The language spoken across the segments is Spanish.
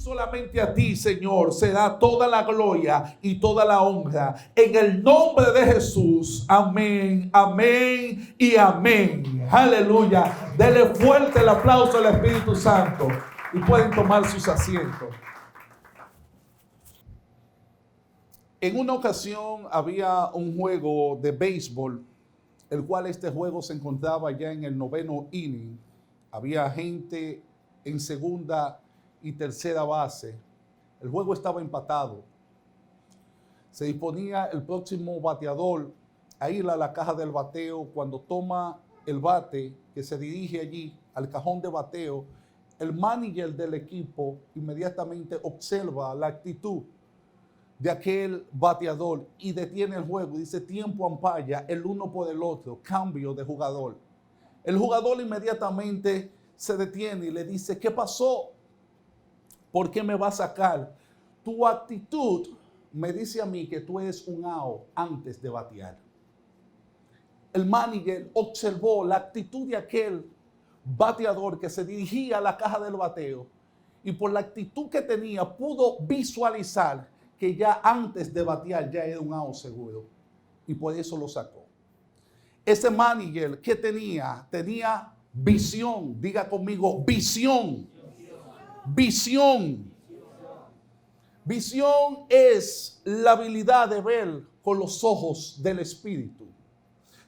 solamente a ti, Señor, se da toda la gloria y toda la honra. En el nombre de Jesús. Amén, amén y amén. Aleluya. Dele fuerte el aplauso al Espíritu Santo. Y pueden tomar sus asientos. En una ocasión había un juego de béisbol, el cual este juego se encontraba ya en el 9º inning. Había gente en segunda y tercera base. El juego estaba empatado. Se disponía el próximo bateador a ir a la caja del bateo. Cuando toma el bate, que se dirige allí al cajón de bateo, el manager del equipo inmediatamente observa la actitud de aquel bateador y detiene el juego. Dice: tiempo ampalla, el uno por el otro, cambio de jugador. El jugador inmediatamente se detiene y le dice: ¿qué pasó? ¿Por qué me va a sacar? Tu actitud me dice a mí que tú eres un out antes de batear. El manager observó la actitud de aquel bateador que se dirigía a la caja del bateo y por la actitud que tenía pudo visualizar que ya antes de batear ya era un out seguro y por eso lo sacó. Ese manager que tenía visión. Diga conmigo, visión. Visión. Visión es la habilidad de ver con los ojos del Espíritu.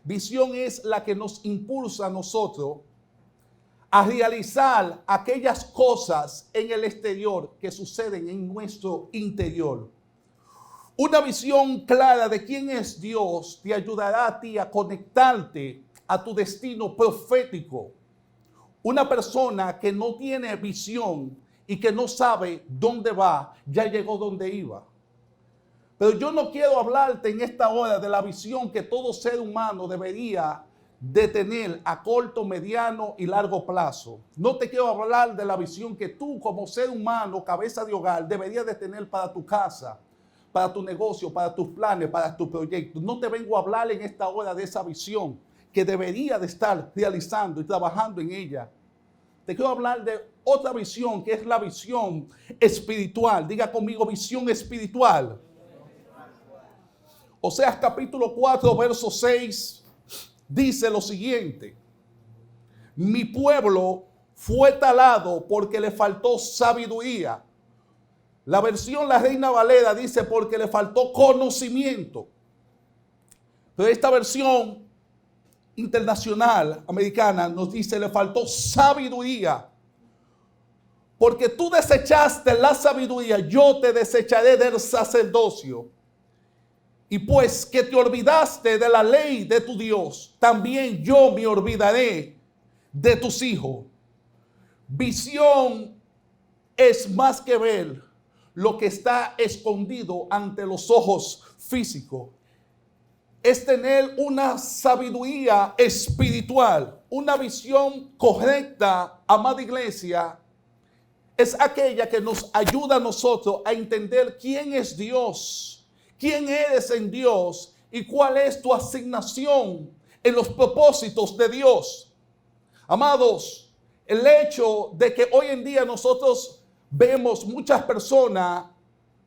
Visión es la que nos impulsa a nosotros a realizar aquellas cosas en el exterior que suceden en nuestro interior. Una visión clara de quién es Dios te ayudará a ti a conectarte a tu destino profético. Una persona que no tiene visión y que no sabe dónde va, ya llegó donde iba. Pero yo no quiero hablarte en esta hora de la visión que todo ser humano debería de tener a corto, mediano y largo plazo. No te quiero hablar de la visión que tú como ser humano, cabeza de hogar, deberías de tener para tu casa, para tu negocio, para tus planes, para tu proyecto. No te vengo a hablar en esta hora de esa visión que debería de estar realizando y trabajando en ella. Te quiero hablar de otra visión, que es la visión espiritual. Diga conmigo, visión espiritual. Oseas capítulo 4, verso 6, dice lo siguiente: mi pueblo fue talado porque le faltó sabiduría. La versión La Reina Valera dice porque le faltó conocimiento. Pero esta versión internacional americana nos dice le faltó sabiduría. Porque tú desechaste la sabiduría, yo te desecharé del sacerdocio. Y pues que te olvidaste de la ley de tu Dios, también yo me olvidaré de tus hijos. Visión es más que ver lo que está escondido ante los ojos físicos. Es tener una sabiduría espiritual, una visión correcta, amada iglesia. Es aquella que nos ayuda a nosotros a entender quién es Dios, quién eres en Dios y cuál es tu asignación en los propósitos de Dios. Amados, el hecho de que hoy en día nosotros vemos muchas personas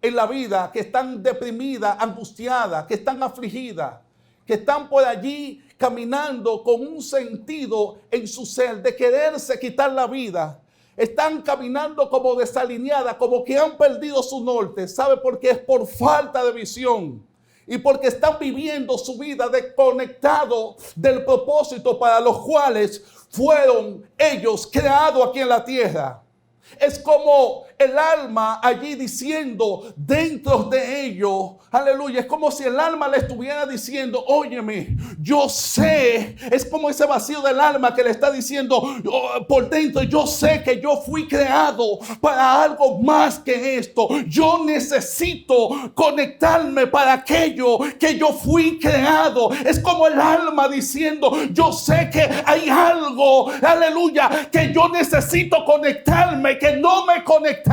en la vida que están deprimidas, angustiadas, que están afligidas, que están por allí caminando con un sentido en su ser de quererse quitar la vida. Están caminando como desalineadas, como que han perdido su norte. ¿Sabe por qué? Es por falta de visión. Y porque están viviendo su vida desconectado del propósito para los cuales fueron ellos creados aquí en la tierra. Es como el alma allí diciendo dentro de ellos, aleluya, es como si el alma le estuviera diciendo, óyeme, yo sé, es como ese vacío del alma que le está diciendo por dentro, yo sé que yo fui creado para algo más que esto, yo necesito conectarme para aquello que yo fui creado. Es como el alma diciendo, yo sé que hay algo, aleluya, que yo necesito conectarme, que no me he conectado.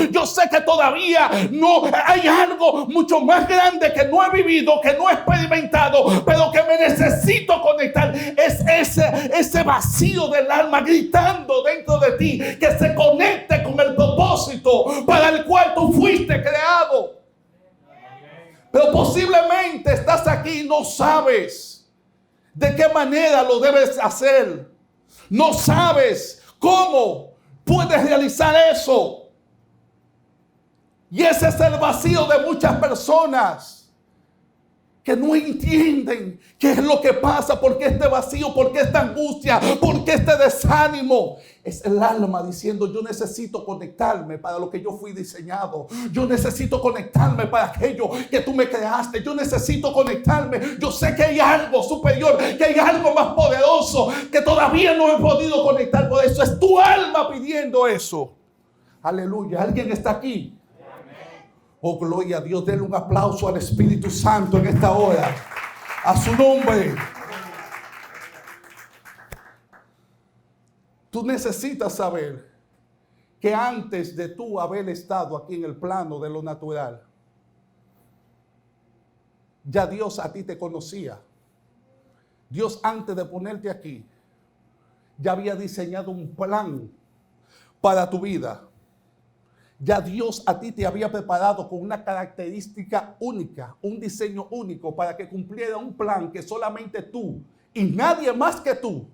Yo sé que todavía no hay algo mucho más grande que no he vivido, que no he experimentado, pero que me necesito conectar. Es ese vacío del alma gritando dentro de ti, que se conecte con el propósito propósito para el cual tú fuiste creado. Pero posiblemente estás aquí y no sabes de qué manera lo debes hacer. No sabes cómo puedes realizar eso. Y ese es el vacío de muchas personas que no entienden qué es lo que pasa, por qué este vacío, por qué esta angustia, por qué este desánimo. Es el alma diciendo: yo necesito conectarme para lo que yo fui diseñado. Yo necesito conectarme para aquello que tú me creaste. Yo necesito conectarme. Yo sé que hay algo superior, que hay algo más poderoso que todavía no he podido conectar. Por eso es tu alma pidiendo eso. Aleluya. ¿Alguien está aquí? Oh, gloria a Dios. Denle un aplauso al Espíritu Santo en esta hora. A su nombre. Tú necesitas saber que antes de tú haber estado aquí en el plano de lo natural, ya Dios a ti te conocía. Dios, antes de ponerte aquí, ya había diseñado un plan para tu vida. Ya Dios a ti te había preparado con una característica única, un diseño único para que cumpliera un plan que solamente tú y nadie más que tú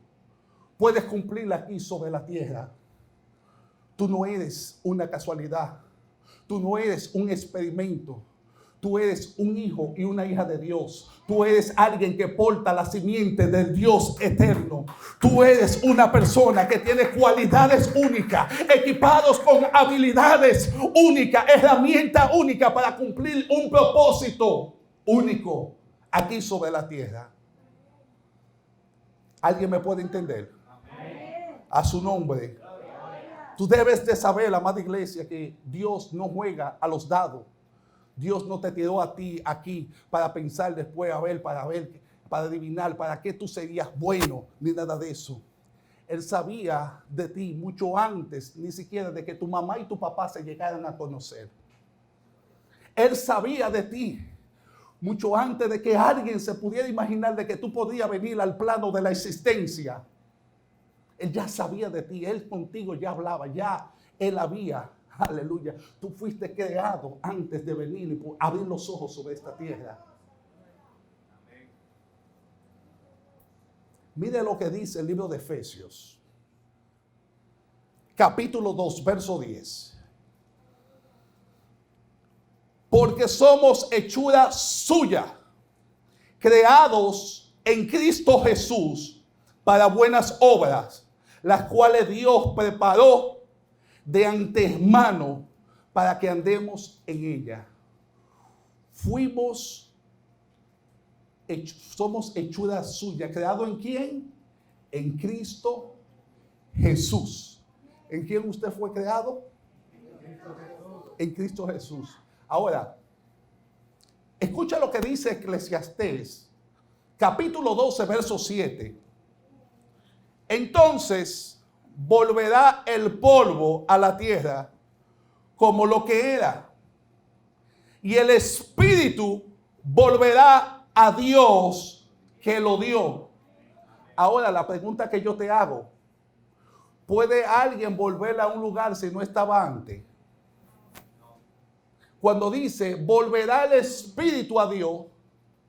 puedes cumplir aquí sobre la tierra. Tú no eres una casualidad. Tú no eres un experimento. Tú eres un hijo y una hija de Dios. Tú eres alguien que porta la simiente del Dios eterno. Tú eres una persona que tiene cualidades únicas, equipados con habilidades únicas, herramienta única para cumplir un propósito único aquí sobre la tierra. ¿Alguien me puede entender? A su nombre. Tú debes de saber, amada iglesia, que Dios no juega a los dados. Dios no te tiró a ti aquí para pensar después, para adivinar para qué tú serías bueno, ni nada de eso. Él sabía de ti mucho antes, ni siquiera de que tu mamá y tu papá se llegaran a conocer. Él sabía de ti mucho antes de que alguien se pudiera imaginar de que tú podías venir al plano de la existencia. Él ya sabía de ti, Él contigo ya hablaba, ya Él había. Aleluya. Tú fuiste creado antes de venir y abrir los ojos sobre esta tierra. Mire lo que dice el libro de Efesios. Capítulo 2, verso 10. Porque somos hechura suya, creados en Cristo Jesús para buenas obras, las cuales Dios preparó de antemano para que andemos en ella. Somos hechura suya. ¿Creado en quién? En Cristo Jesús. ¿En quién usted fue creado? En Cristo Jesús. Ahora, escucha lo que dice Eclesiastés, capítulo 12, verso 7. Entonces volverá el polvo a la tierra como lo que era, y el espíritu volverá a Dios que lo dio. Ahora la pregunta que yo te hago: ¿puede alguien volver a un lugar si no estaba antes? Cuando dice volverá el espíritu a Dios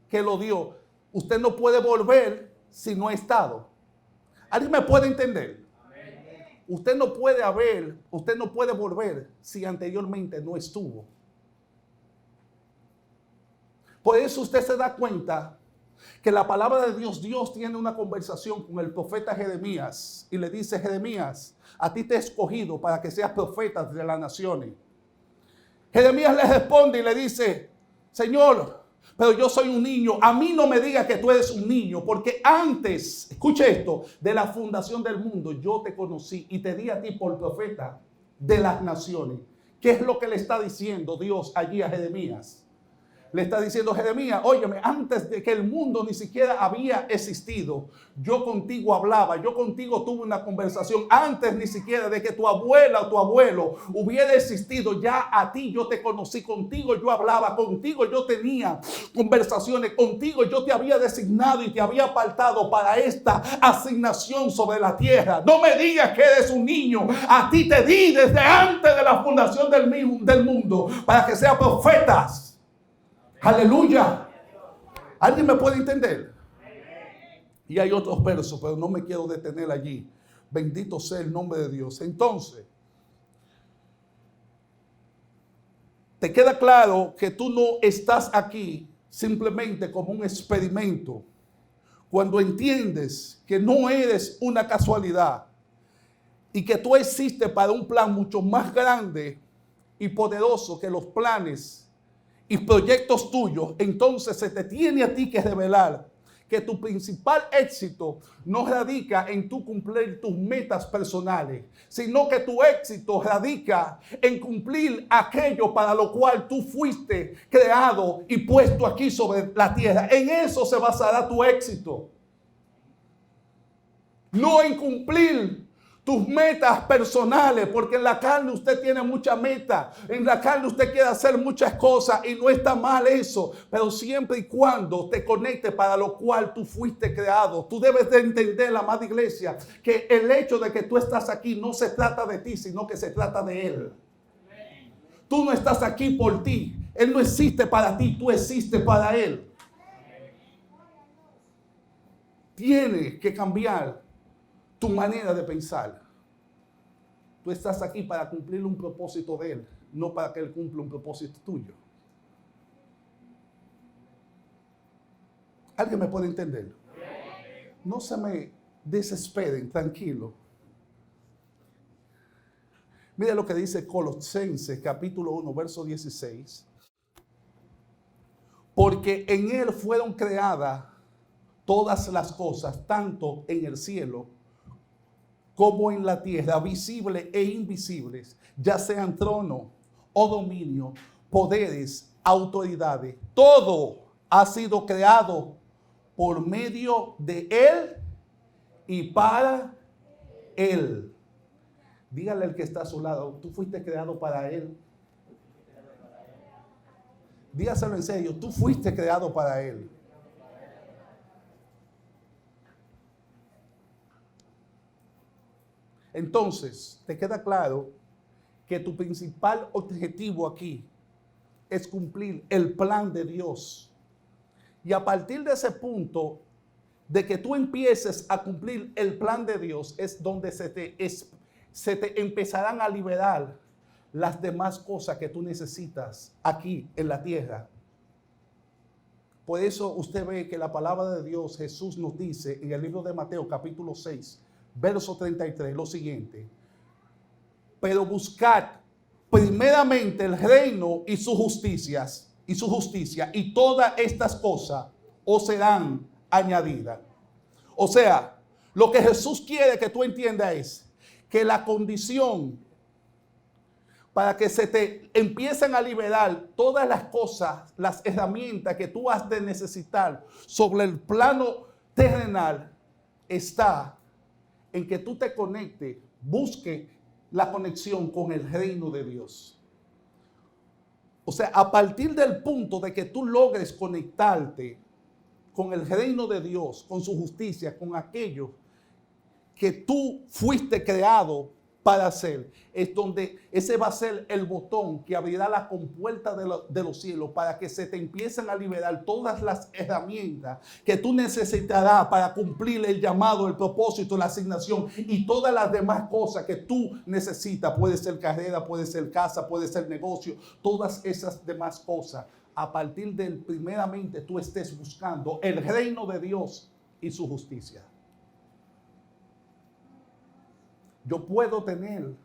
que lo dio, usted no puede volver si no ha estado. ¿Alguien me puede entender? Usted no puede volver si anteriormente no estuvo. Por eso usted se da cuenta que la palabra de Dios tiene una conversación con el profeta Jeremías y le dice: Jeremías, a ti te he escogido para que seas profeta de las naciones. Jeremías le responde y le dice: Señor, pero yo soy un niño. A mí no me digas que tú eres un niño, porque antes, escuche esto, de la fundación del mundo, yo te conocí y te di a ti por profeta de las naciones. ¿Qué es lo que le está diciendo Dios allí a Jeremías? Le está diciendo Jeremías, óyeme, antes de que el mundo ni siquiera había existido, yo contigo hablaba, yo contigo tuve una conversación antes ni siquiera de que tu abuela o tu abuelo hubiera existido. Ya a ti yo te conocí, contigo yo hablaba, contigo yo tenía conversaciones, contigo yo te había designado y te había apartado para esta asignación sobre la tierra. No me digas que eres un niño, a ti te di desde antes de la fundación del mundo para que sean profetas. Aleluya. ¿Alguien me puede entender? Y hay otros versos, pero no me quiero detener allí. Bendito sea el nombre de Dios. Entonces, te queda claro que tú no estás aquí simplemente como un experimento. Cuando entiendes que no eres una casualidad y que tú existes para un plan mucho más grande y poderoso que los planes y proyectos tuyos, entonces se te tiene a ti que revelar que tu principal éxito no radica en tu cumplir tus metas personales, sino que tu éxito radica en cumplir aquello para lo cual tú fuiste creado y puesto aquí sobre la tierra. En eso se basará tu éxito. No en cumplir tus metas personales, porque en la carne usted tiene muchas metas, en la carne usted quiere hacer muchas cosas y no está mal eso, pero siempre y cuando te conecte para lo cual tú fuiste creado. Tú debes de entender, la amada iglesia, que el hecho de que tú estás aquí no se trata de ti, sino que se trata de Él. Tú no estás aquí por ti, Él no existe para ti, tú existes para Él. Tienes que cambiar tu manera de pensar. Tú estás aquí para cumplir un propósito de Él, no para que Él cumpla un propósito tuyo. ¿Alguien me puede entender? No se me desesperen, tranquilo. Mira lo que dice Colosenses capítulo 1, verso 16. Porque en Él fueron creadas todas las cosas, tanto en el cielo como en la tierra, visibles e invisibles, ya sean trono o dominio, poderes, autoridades. Todo ha sido creado por medio de Él y para Él. Dígale al que está a su lado, tú fuiste creado para Él. Dígaselo en serio, tú fuiste creado para Él. Entonces, te queda claro que tu principal objetivo aquí es cumplir el plan de Dios. Y a partir de ese punto, de que tú empieces a cumplir el plan de Dios, es donde se te empezarán a liberar las demás cosas que tú necesitas aquí en la tierra. Por eso usted ve que la palabra de Dios, Jesús nos dice en el libro de Mateo capítulo 6, verso 33, lo siguiente: pero buscad primeramente el reino y su justicia, y todas estas cosas os serán añadidas. O sea, lo que Jesús quiere que tú entiendas es que la condición para que se te empiecen a liberar todas las cosas, las herramientas que tú has de necesitar sobre el plano terrenal, está en que tú te conectes, busque la conexión con el reino de Dios. O sea, a partir del punto de que tú logres conectarte con el reino de Dios, con su justicia, con aquello que tú fuiste creado para hacer, es donde ese va a ser el botón que abrirá la compuerta de los cielos para que se te empiecen a liberar todas las herramientas que tú necesitarás para cumplir el llamado, el propósito, la asignación y todas las demás cosas que tú necesitas. Puede ser carrera, puede ser casa, puede ser negocio, todas esas demás cosas. A partir del primeramente tú estés buscando el reino de Dios y su justicia. Yo puedo tener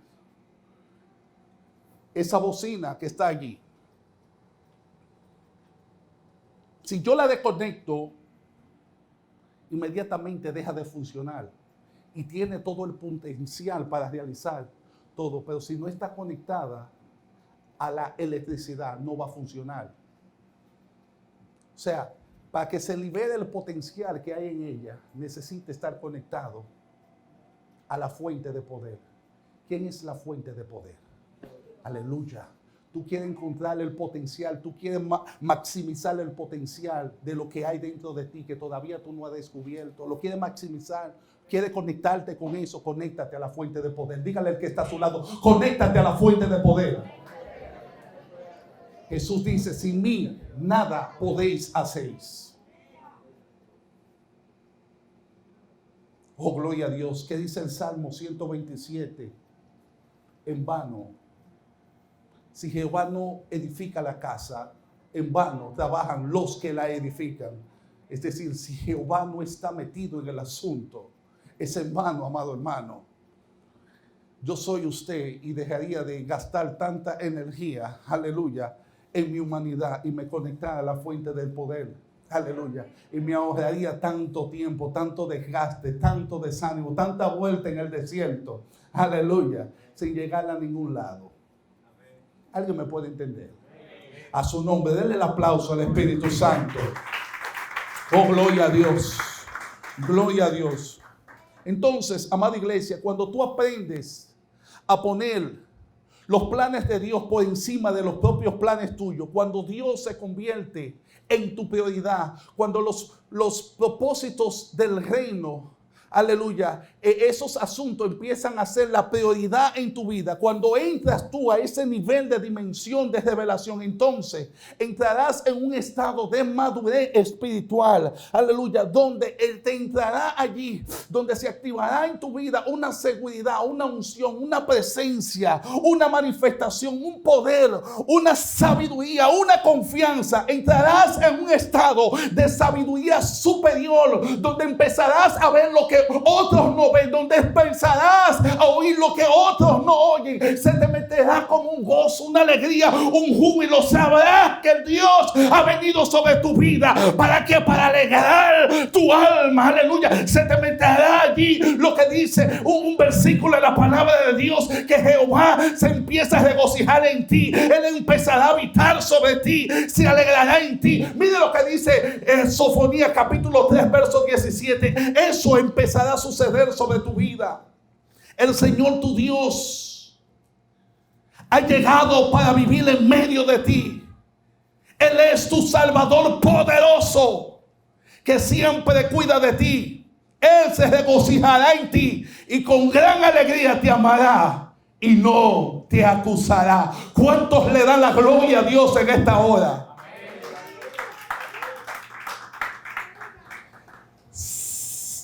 esa bocina que está allí. Si yo la desconecto, inmediatamente deja de funcionar y tiene todo el potencial para realizar todo. Pero si no está conectada a la electricidad, no va a funcionar. sea, para que se libere el potencial que hay en ella, necesita estar conectado a la fuente de poder. ¿Quién es la fuente de poder? Aleluya. Tú quieres encontrar el potencial, tú quieres maximizar el potencial de lo que hay dentro de ti que todavía tú no has descubierto. Lo quieres maximizar, quieres conectarte con eso, conéctate a la fuente de poder. Dígale al que está a su lado, conéctate a la fuente de poder. Jesús dice, sin mí nada podéis hacer. Oh, gloria a Dios. ¿Qué dice el Salmo 127? En vano. Si Jehová no edifica la casa, en vano trabajan los que la edifican. Es decir, si Jehová no está metido en el asunto, es en vano, amado hermano. Yo soy usted y dejaría de gastar tanta energía, aleluya, en mi humanidad y me conectara a la fuente del poder. Aleluya. Y me ahorraría tanto tiempo, tanto desgaste, tanto desánimo, tanta vuelta en el desierto. Aleluya. Sin llegar a ningún lado. ¿Alguien me puede entender? A su nombre, denle el aplauso al Espíritu Santo. Oh, gloria a Dios. Gloria a Dios. Entonces, amada iglesia, cuando tú aprendes a poner los planes de Dios por encima de los propios planes tuyos, cuando Dios se convierte en tu prioridad, cuando los propósitos del reino, aleluya, esos asuntos empiezan a ser la prioridad en tu vida. Cuando entras tú a ese nivel de dimensión de revelación, entonces entrarás en un estado de madurez espiritual, aleluya, donde Él te entrará allí, donde se activará en tu vida una seguridad, una unción, una presencia, una manifestación, un poder, una sabiduría, una confianza. Entrarás en un estado de sabiduría superior, donde empezarás a ver lo que otros no ven, donde empezarás a oír lo que otros no oyen. Se te meterá como un gozo, una alegría, un júbilo. Sabrás que Dios ha venido sobre tu vida. ¿Para qué? Para alegrar tu alma. Aleluya. Se te meterá allí lo que dice un versículo de la palabra de Dios, que Jehová se empieza a regocijar en ti. Él empezará a habitar sobre ti, se alegrará en ti. Mire lo que dice Sofonías capítulo 3 verso 17. Eso empezará a suceder sobre tu vida. El Señor tu Dios ha llegado para vivir en medio de ti. Él es tu Salvador poderoso, que siempre cuida de ti. Él se regocijará en ti y con gran alegría te amará y no te acusará. ¿Cuántos le dan la gloria a Dios en esta hora?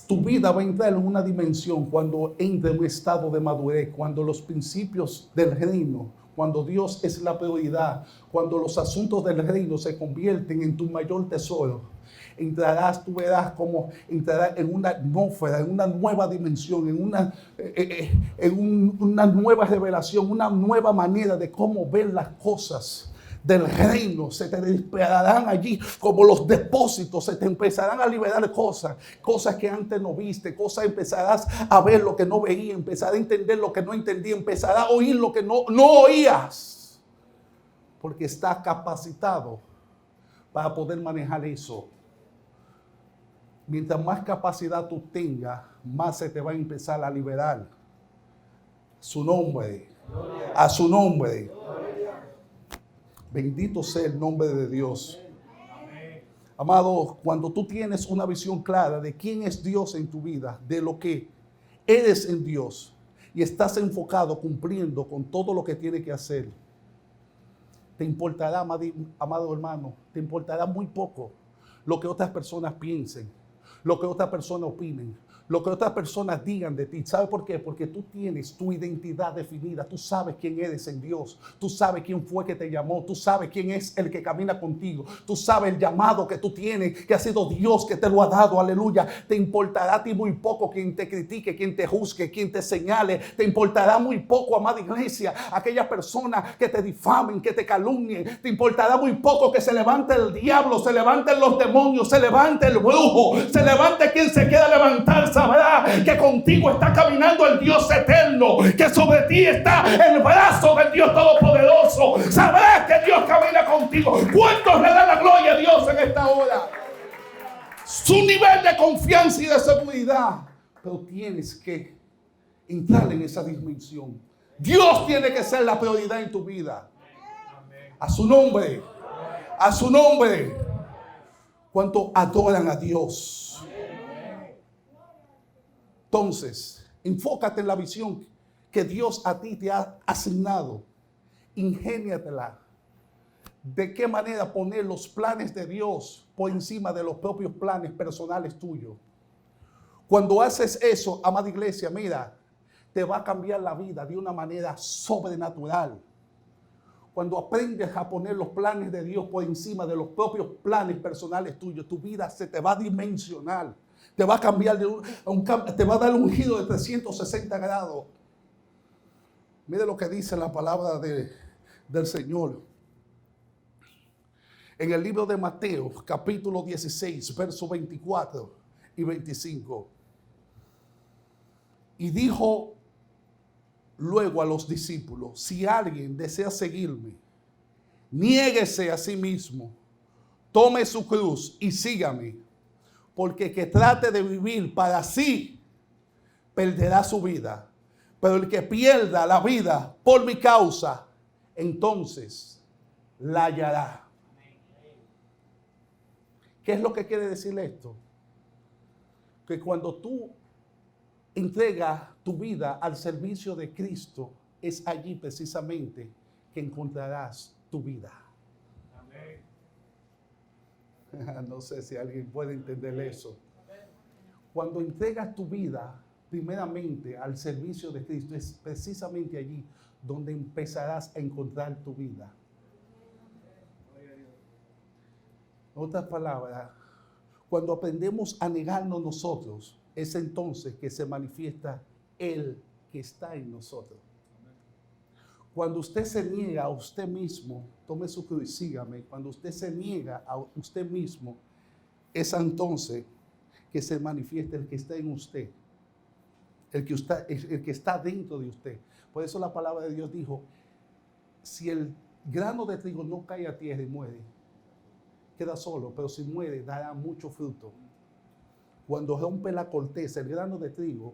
Tu vida va a entrar en una dimensión cuando entre en un estado de madurez, cuando los principios del reino, cuando Dios es la prioridad, cuando los asuntos del reino se convierten en tu mayor tesoro. Entrarás, tú verás cómo entrarás en una atmósfera, en una nueva dimensión, en una nueva revelación, una nueva manera de cómo ver las cosas del reino. Se te dispararán allí como los depósitos, se te empezarán a liberar cosas que antes no viste, empezarás a ver lo que no veía, empezarás a entender lo que no entendía, empezarás a oír lo que no oías, porque estás capacitado para poder manejar eso. Mientras más capacidad tú tengas, más se te va a empezar a liberar. Su nombre, a su nombre. Bendito sea el nombre de Dios. Amado, cuando tú tienes una visión clara de quién es Dios en tu vida, de lo que eres en Dios, y estás enfocado cumpliendo con todo lo que tienes que hacer, te importará, amado hermano, te importará muy poco lo que otras personas piensen, lo que otras personas opinen, lo que otras personas digan de ti. ¿Sabe por qué? Porque tú tienes tu identidad definida. Tú sabes quién eres en Dios. Tú sabes quién fue que te llamó. Tú sabes quién es el que camina contigo. Tú sabes el llamado que tú tienes, que ha sido Dios que te lo ha dado. Aleluya. Te importará a ti muy poco quien te critique, quien te juzgue, quien te señale. Te importará muy poco, amada iglesia, aquellas personas que te difamen, que te calumnien. Te importará muy poco que se levante el diablo, se levanten los demonios, se levante el brujo, se levante quien se quiera levantar. Sabrá que contigo está caminando el Dios eterno, que sobre ti está el brazo del Dios todopoderoso. Sabrás que Dios camina contigo. ¿Cuántos le dan la gloria a Dios Dios en esta hora. Su nivel de confianza y de seguridad. Pero tienes que entrar en esa dimensión. Dios tiene que ser la prioridad en tu vida. A su nombre. A su nombre. ¿Cuánto adoran a Dios? Entonces, enfócate en la visión que Dios a ti te ha asignado. Ingéniatela. ¿De qué manera poner los planes de Dios por encima de los propios planes personales tuyos? Cuando haces eso, amada iglesia, mira, te va a cambiar la vida de una manera sobrenatural. Cuando aprendes a poner los planes de Dios por encima de los propios planes personales tuyos, tu vida se te va a dimensionar. Te va a cambiar, te va a dar un giro de 360 grados. Mire lo que dice la palabra del Señor. En el libro de Mateo, capítulo 16, versos 24 y 25. Y dijo luego a los discípulos: si alguien desea seguirme, niéguese a sí mismo, tome su cruz y sígame, porque el que trate de vivir para sí, perderá su vida, pero el que pierda la vida por mi causa, entonces la hallará. ¿Qué es lo que quiere decir esto? Que cuando tú entregas tu vida al servicio de Cristo, es allí precisamente que encontrarás tu vida. Amén. No sé si alguien puede entender eso. Cuando entregas tu vida primeramente al servicio de Cristo, es precisamente allí donde empezarás a encontrar tu vida. En otras palabras, cuando aprendemos a negarnos nosotros, es entonces que se manifiesta el que está en nosotros. Cuando usted se niega a usted mismo, tome su cruz y sígame. Cuando usted se niega a usted mismo, es entonces que se manifiesta el que está en usted. El que está dentro de usted. Por eso la palabra de Dios dijo: si el grano de trigo no cae a tierra y muere, queda solo, pero si muere, dará mucho fruto. Cuando rompe la corteza, el grano de trigo,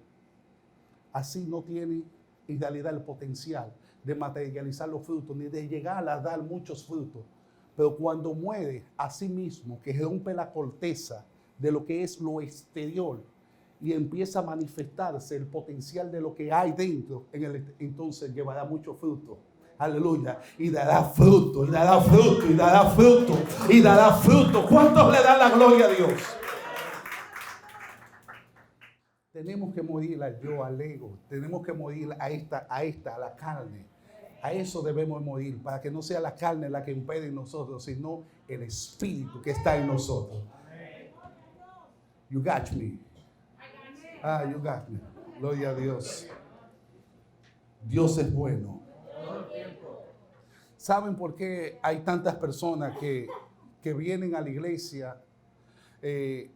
así no tiene en realidad el potencial de materializar los frutos, ni de llegar a dar muchos frutos. Pero cuando muere, así mismo, que rompe la corteza de lo que es lo exterior y empieza a manifestarse el potencial de lo que hay dentro, entonces llevará mucho fruto. Aleluya. Y dará fruto, y dará fruto, y dará fruto, y dará fruto. ¿Cuántos le dan la gloria a Dios? Tenemos que morir al yo, al ego. Tenemos que morir a la carne. A eso debemos morir, para que no sea la carne la que impede en nosotros, sino el espíritu que está en nosotros. You got me. You got me. Gloria a Dios. Dios es bueno. ¿Saben por qué hay tantas personas que vienen a la iglesia y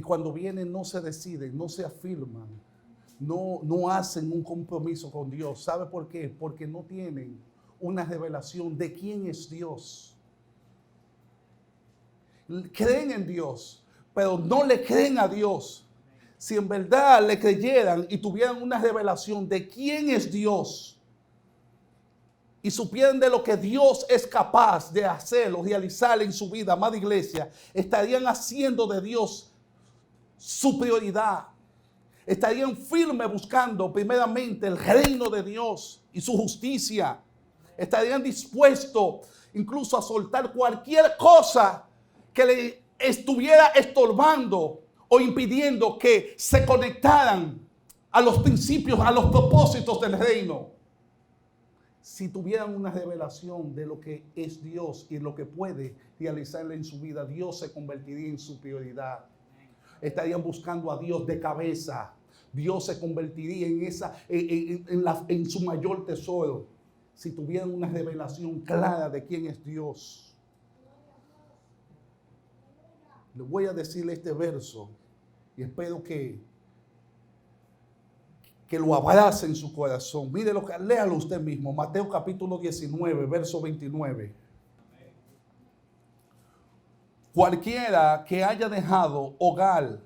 cuando vienen no se deciden, no se afirman, no hacen un compromiso con Dios? ¿Sabe por qué? Porque no tienen una revelación de quién es Dios. Creen en Dios, pero no le creen a Dios. Si en verdad le creyeran y tuvieran una revelación de quién es Dios, y supieran de lo que Dios es capaz de hacer o realizar en su vida, amada iglesia, estarían haciendo de Dios su prioridad. Estarían firmes buscando primeramente el reino de Dios y su justicia. Estarían dispuestos incluso a soltar cualquier cosa que le estuviera estorbando o impidiendo que se conectaran a los principios, a los propósitos del reino. Si tuvieran una revelación de lo que es Dios y lo que puede realizarle en su vida, Dios se convertiría en su prioridad. Estarían buscando a Dios de cabeza. Dios se convertiría en su mayor tesoro. Si tuvieran una revelación clara de quién es Dios. Les voy a decirle este verso y espero que lo abrace en su corazón. Mire léalo usted mismo. Mateo capítulo 19, verso 29. Cualquiera que haya dejado hogar,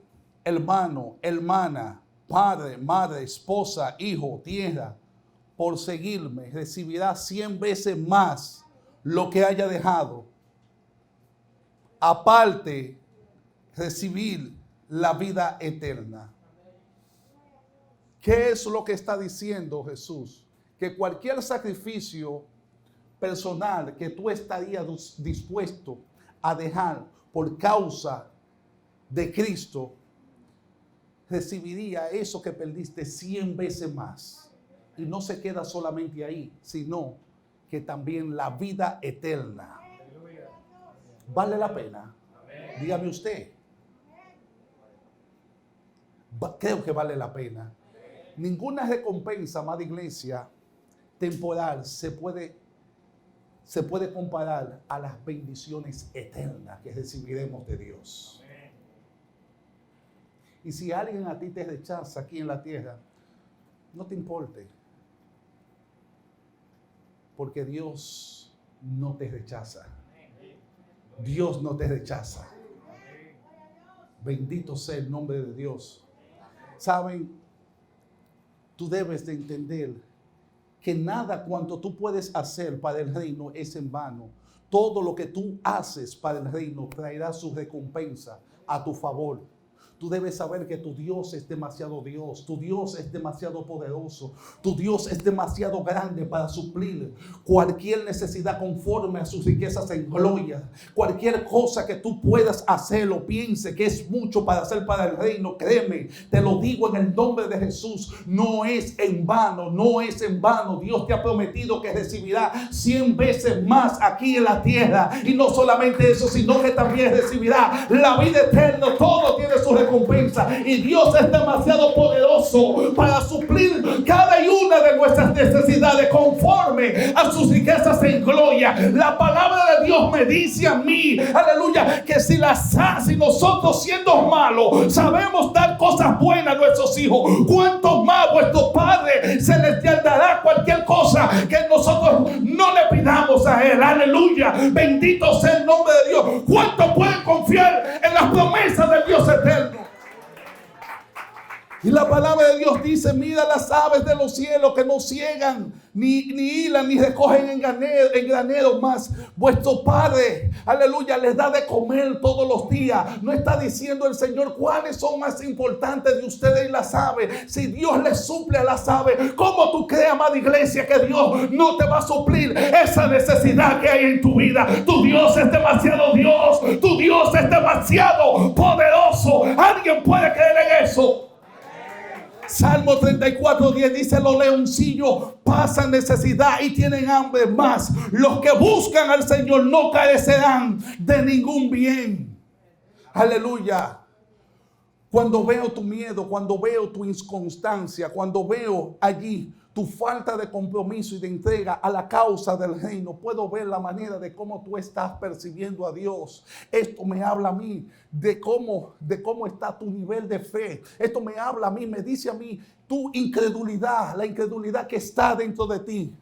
hermano, hermana, padre, madre, esposa, hijo, tierra, por seguirme, recibirá 100 veces más lo que haya dejado. Aparte, recibir la vida eterna. ¿Qué es lo que está diciendo Jesús? Que cualquier sacrificio personal que tú estarías dispuesto a dejar por causa de Cristo, recibiría eso que perdiste 100 veces más. Y no se queda solamente ahí, sino que también la vida eterna. ¿Vale la pena? Dígame usted. Creo que vale la pena. Ninguna recompensa, amada iglesia, temporal se puede comparar a las bendiciones eternas que recibiremos de Dios. Y si alguien a ti te rechaza aquí en la tierra, no te importe, porque Dios no te rechaza. Dios no te rechaza. Bendito sea el nombre de Dios. Saben, tú debes de entender que nada cuanto tú puedes hacer para el reino es en vano. Todo lo que tú haces para el reino traerá su recompensa a tu favor. Tú debes saber que tu Dios es demasiado Dios, tu Dios es demasiado poderoso, tu Dios es demasiado grande para suplir cualquier necesidad conforme a sus riquezas en gloria. Cualquier cosa que tú puedas hacer o piense que es mucho para hacer para el reino, créeme, te lo digo en el nombre de Jesús, no es en vano, no es en vano. Dios te ha prometido que recibirá 100 veces más aquí en la tierra. Y no solamente eso, sino que también recibirá la vida eterna. Todo tiene su recompensa. Y Dios es demasiado poderoso para suplir cada una de nuestras necesidades conforme a sus riquezas en gloria. La palabra de Dios me dice a mí, aleluya, que si nosotros siendo malos sabemos dar cosas buenas a nuestros hijos, cuánto más vuestro Padre Celestial dará cualquier cosa que nosotros no le pidamos a Él. Aleluya, bendito sea el nombre de Dios. ¿Cuánto pueden confiar en las promesas del Dios eterno? Y la palabra de Dios dice: mira las aves de los cielos, que no ciegan, ni hilan, ni recogen en granero, más vuestro Padre, aleluya, les da de comer todos los días. No está diciendo el Señor cuáles son más importantes de ustedes y las aves. Si Dios les suple a las aves, ¿cómo tú crees, amada iglesia, que Dios no te va a suplir esa necesidad que hay en tu vida? Tu Dios es demasiado Dios, tu Dios es demasiado poderoso. ¿Alguien puede creer en eso? Salmo 34:10 dice: los leoncillos pasan necesidad y tienen hambre, más los que buscan al Señor no carecerán de ningún bien. Aleluya. Cuando veo tu miedo, cuando veo tu inconstancia, cuando veo allí tu falta de compromiso y de entrega a la causa del reino, puedo ver la manera de cómo tú estás percibiendo a Dios. Esto me habla a mí de cómo está tu nivel de fe. Esto me habla a mí, me dice a mí tu incredulidad, la incredulidad que está dentro de ti.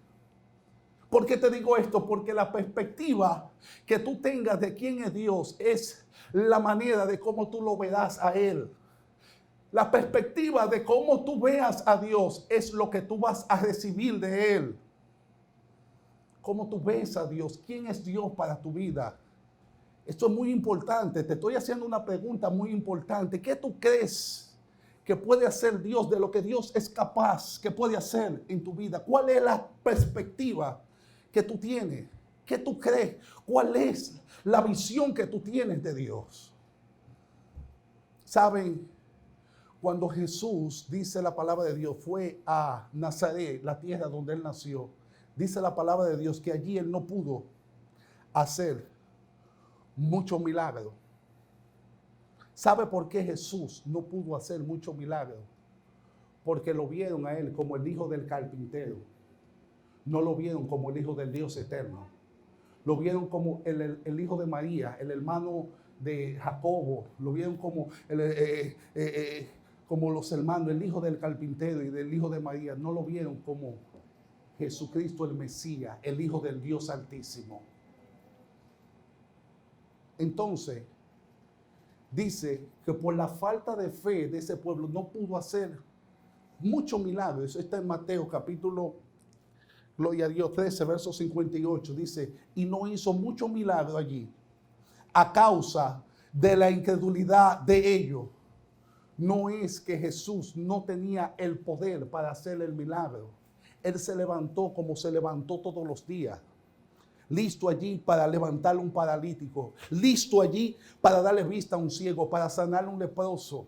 ¿Por qué te digo esto? Porque la perspectiva que tú tengas de quién es Dios es la manera de cómo tú lo verás a Él. La perspectiva de cómo tú veas a Dios es lo que tú vas a recibir de Él. Cómo tú ves a Dios, quién es Dios para tu vida. Esto es muy importante. Te estoy haciendo una pregunta muy importante. ¿Qué tú crees que puede hacer Dios, de lo que Dios es capaz, que puede hacer en tu vida? ¿Cuál es la perspectiva que tú tienes? ¿Qué tú crees? ¿Cuál es la visión que tú tienes de Dios? ¿Saben? Cuando Jesús, dice la palabra de Dios, fue a Nazaret, la tierra donde Él nació, dice la palabra de Dios que allí Él no pudo hacer muchos milagros. ¿Sabe por qué Jesús no pudo hacer muchos milagros? Porque lo vieron a Él como el hijo del carpintero. No lo vieron como el hijo del Dios eterno. Lo vieron como el hijo de María, el hermano de Jacobo. Lo vieron como como los hermanos, el hijo del carpintero y del hijo de María. No lo vieron como Jesucristo el Mesías, el hijo del Dios Altísimo. Entonces, dice que por la falta de fe de ese pueblo no pudo hacer muchos milagros. Eso está en Mateo capítulo, gloria a Dios, 13, verso 58. Dice, y no hizo muchos milagros allí a causa de la incredulidad de ellos. No es que Jesús no tenía el poder para hacer el milagro. Él se levantó como se levantó todos los días. Listo allí para levantar un paralítico. Listo allí para darle vista a un ciego, para sanar a un leproso,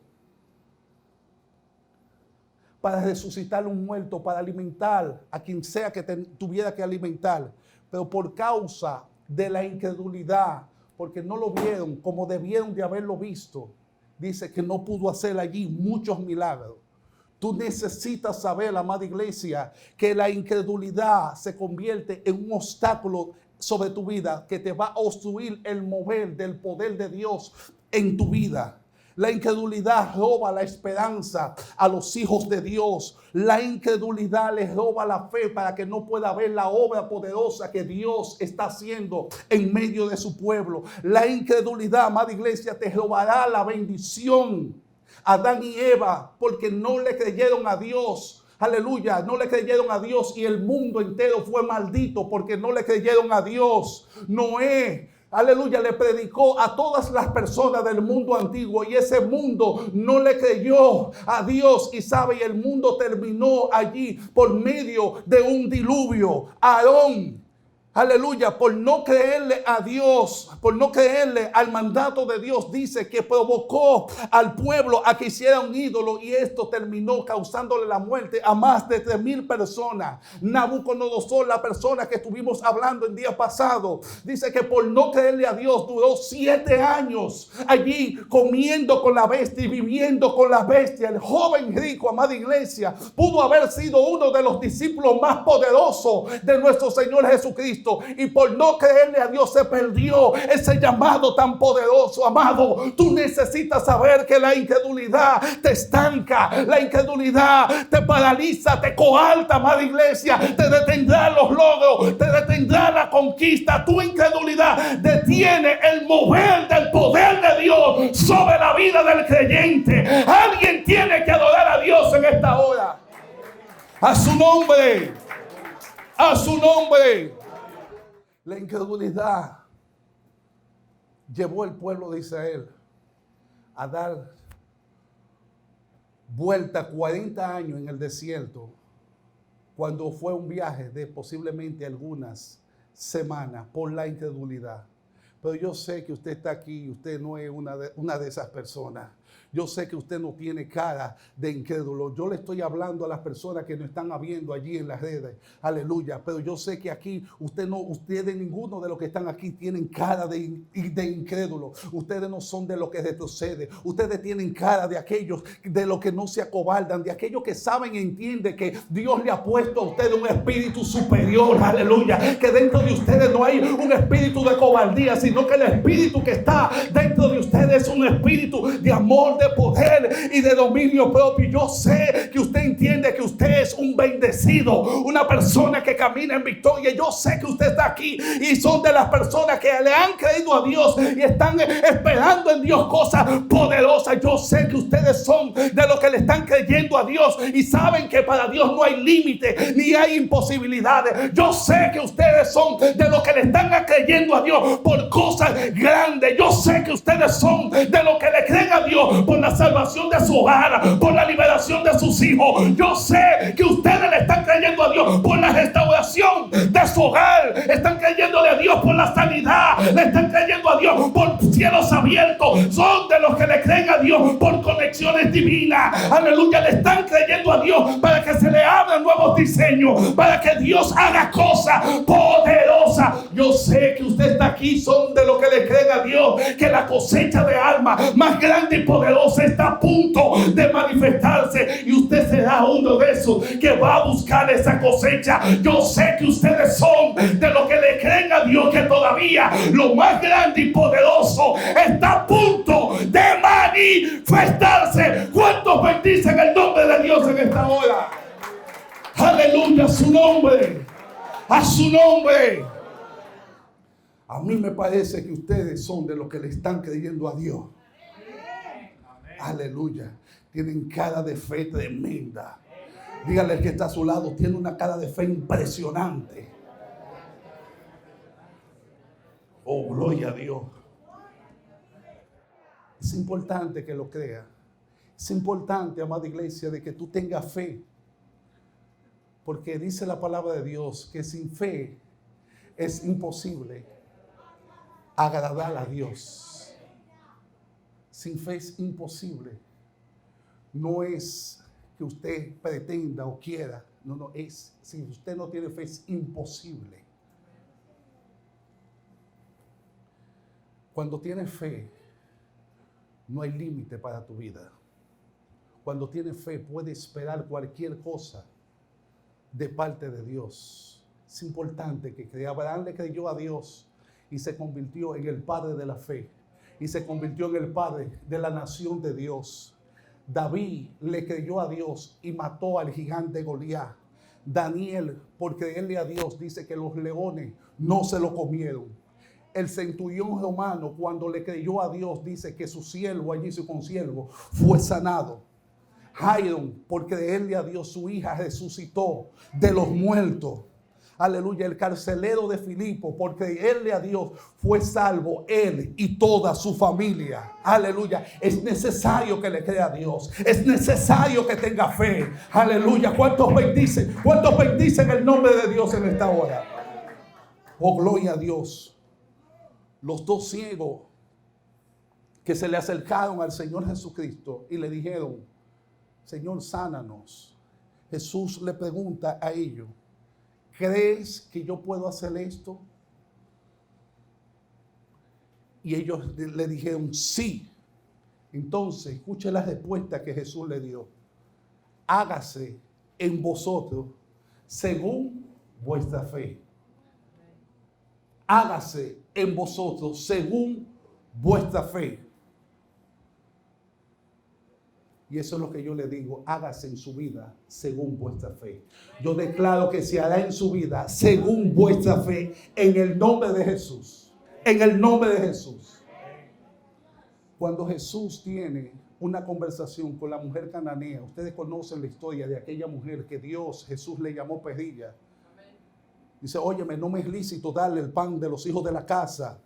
para resucitar a un muerto, para alimentar a quien sea que tuviera que alimentar. Pero por causa de la incredulidad, porque no lo vieron como debieron de haberlo visto, dice que no pudo hacer allí muchos milagros. Tú necesitas saber, amada iglesia, que la incredulidad se convierte en un obstáculo sobre tu vida que te va a obstruir el mover del poder de Dios en tu vida. La incredulidad roba la esperanza a los hijos de Dios. La incredulidad les roba la fe para que no pueda ver la obra poderosa que Dios está haciendo en medio de su pueblo. La incredulidad, amada iglesia, te robará la bendición. Adán y Eva, porque no le creyeron a Dios. Aleluya, no le creyeron a Dios y el mundo entero fue maldito porque no le creyeron a Dios. Noé, aleluya, le predicó a todas las personas del mundo antiguo y ese mundo no le creyó a Dios. Y sabe, y el mundo terminó allí por medio de un diluvio. Aarón, aleluya, por no creerle a Dios, por no creerle al mandato de Dios, dice que provocó al pueblo a que hiciera un ídolo y esto terminó causándole la muerte a más de 3,000 personas. Nabucodonosor, la persona que estuvimos hablando el día pasado, dice que por no creerle a Dios duró 7 años allí comiendo con la bestia y viviendo con la bestia. El joven rico, amada iglesia, pudo haber sido uno de los discípulos más poderosos de nuestro Señor Jesucristo. Y por no creerle a Dios se perdió ese llamado tan poderoso. Amado, tú necesitas saber que la incredulidad te estanca, la incredulidad te paraliza, te coarta, amada iglesia, te detendrá los logros, te detendrá la conquista. Tu incredulidad detiene el mover del poder de Dios sobre la vida del creyente. Alguien tiene que adorar a Dios en esta hora. A su nombre, a su nombre. La incredulidad llevó al pueblo de Israel a dar vuelta 40 años en el desierto, cuando fue un viaje de posiblemente algunas semanas por la incredulidad. Pero yo sé que usted está aquí y usted no es una de esas personas. Yo sé que usted no tiene cara de incrédulo. Yo le estoy hablando a las personas que nos están viendo allí en las redes. Aleluya. Pero yo sé que aquí ustedes ninguno de los que están aquí tienen cara de incrédulo. Ustedes no son de los que retroceden. Ustedes tienen cara de aquellos de los que no se acobardan, de aquellos que saben y entienden que Dios le ha puesto a ustedes un espíritu superior. Aleluya. Que dentro de ustedes no hay un espíritu de cobardía, sino que el espíritu que está dentro de ustedes es un espíritu de amor, de poder y de dominio propio. Yo sé que usted entiende que usted es un bendecido, una persona que camina en victoria. Yo sé que usted está aquí y son de las personas que le han creído a Dios y están esperando en Dios cosas poderosas. Yo sé que ustedes son de los que le están creyendo a Dios y saben que para Dios no hay límite ni hay imposibilidades. Yo sé que ustedes son de los que le están creyendo a Dios por cosas grandes. Yo sé que ustedes son de los que le creen a Dios por la salvación de su hogar, por la liberación de sus hijos. Yo sé que ustedes le están creyendo a Dios por la restauración de su hogar, están creyéndole a Dios por la sanidad, le están creyendo a Dios por cielos abiertos. Son de los que le creen a Dios por conexiones divinas. Aleluya, le están creyendo a Dios para que se le abran nuevos diseños, para que Dios haga cosas poderosas. Yo sé que usted está aquí, son de los que le creen a Dios que la cosecha de almas más grande y poderosa está a punto de manifestarse y usted será uno de esos que va a buscar esa cosecha. Yo sé que ustedes son de los que le creen a Dios que todavía lo más grande y poderoso está a punto de manifestarse. ¿Cuántos bendicen el nombre de Dios en esta hora? Aleluya, a su nombre, a su nombre. A mí me parece que ustedes son de los que le están creyendo a Dios. Aleluya. Tienen cara de fe tremenda. Dígale al que está a su lado, tiene una cara de fe impresionante. Oh, gloria a Dios. Es importante que lo crea. Es importante, amada iglesia, de que tú tengas fe. Porque dice la palabra de Dios que sin fe es imposible agradar a Dios. Sin fe es imposible. No es que usted pretenda o quiera. No, es, si usted no tiene fe es imposible. Cuando tienes fe, no hay límite para tu vida. Cuando tienes fe, puedes esperar cualquier cosa de parte de Dios. Es importante que Abraham le creyó a Dios y se convirtió en el padre de la fe. Y se convirtió en el padre de la nación de Dios. David le creyó a Dios y mató al gigante Goliat. Daniel, por creerle a Dios, dice que los leones no se lo comieron. El centurión romano, cuando le creyó a Dios, dice que su siervo, allí su consiervo, fue sanado. Jairo, por creerle a Dios, su hija resucitó de los muertos. Aleluya. El carcelero de Filipo, por creerle a Dios, fue salvo él y toda su familia. Aleluya. Es necesario que le crea a Dios. Es necesario que tenga fe. Aleluya. ¿Cuántos bendicen? ¿Cuántos bendicen el nombre de Dios en esta hora? Oh, gloria a Dios. Los dos ciegos que se le acercaron al Señor Jesucristo y le dijeron: Señor, sánanos. Jesús le pregunta a ellos: ¿crees que yo puedo hacer esto? Y ellos le dijeron sí. Entonces, escuche la respuesta que Jesús le dio: hágase en vosotros según vuestra fe. Hágase en vosotros según vuestra fe. Y eso es lo que yo le digo: hágase en su vida según vuestra fe. Yo declaro que se hará en su vida según vuestra fe, en el nombre de Jesús. En el nombre de Jesús. Cuando Jesús tiene una conversación con la mujer cananea, ustedes conocen la historia de aquella mujer que Jesús le llamó perilla. Dice: óyeme, no me es lícito darle el pan de los hijos de la casa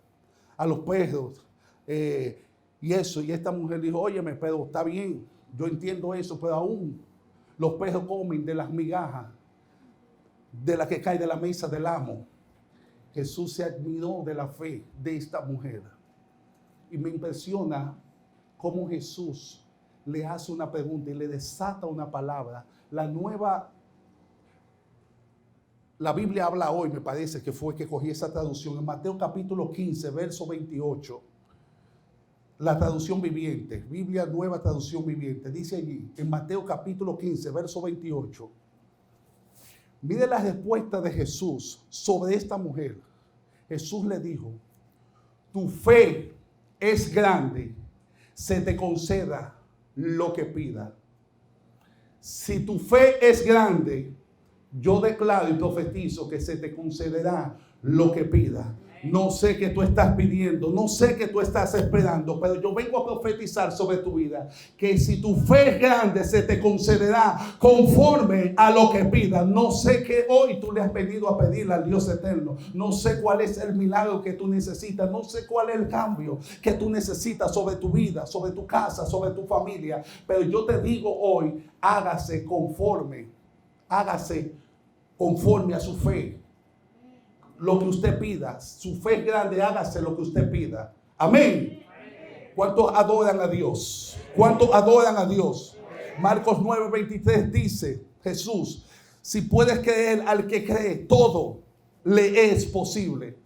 a los perros. Y esta mujer dijo: óyeme, pero está bien, yo entiendo eso, pero aún los perros comen de las migajas de la que cae de la mesa del amo. Jesús se admiró de la fe de esta mujer. Y me impresiona cómo Jesús le hace una pregunta y le desata una palabra. La Biblia habla hoy, me parece que fue que cogí esa traducción, en Mateo capítulo 15, verso 28. La traducción viviente, Biblia Nueva Traducción Viviente, dice allí, en Mateo capítulo 15, verso 28. Mire la respuesta de Jesús sobre esta mujer. Jesús le dijo: tu fe es grande, se te conceda lo que pida. Si tu fe es grande, yo declaro y profetizo que se te concederá lo que pida. No sé qué tú estás pidiendo, no sé qué tú estás esperando, pero yo vengo a profetizar sobre tu vida que si tu fe es grande, se te concederá conforme a lo que pidas. No sé qué hoy tú le has venido a pedirle al Dios eterno. No sé cuál es el milagro que tú necesitas. No sé cuál es el cambio que tú necesitas sobre tu vida, sobre tu casa, sobre tu familia. Pero yo te digo hoy: hágase conforme a su fe. Lo que usted pida, su fe es grande, hágase lo que usted pida. Amén. ¿Cuántos adoran a Dios? ¿Cuántos adoran a Dios? Marcos 9:23 dice Jesús: si puedes creer al que cree, todo le es posible.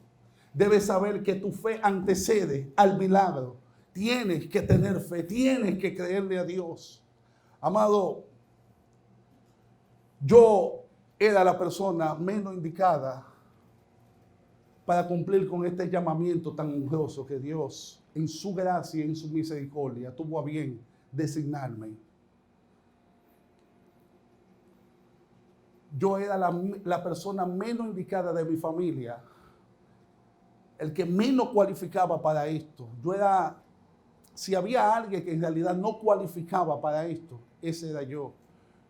Debes saber que tu fe antecede al milagro. Tienes que tener fe, tienes que creerle a Dios. Amado, yo era la persona menos indicada para cumplir con este llamamiento tan honroso que Dios, en su gracia y en su misericordia, tuvo a bien designarme. Yo era la persona menos indicada de mi familia, el que menos cualificaba para esto. Yo era si había alguien que en realidad no cualificaba para esto, ese era yo.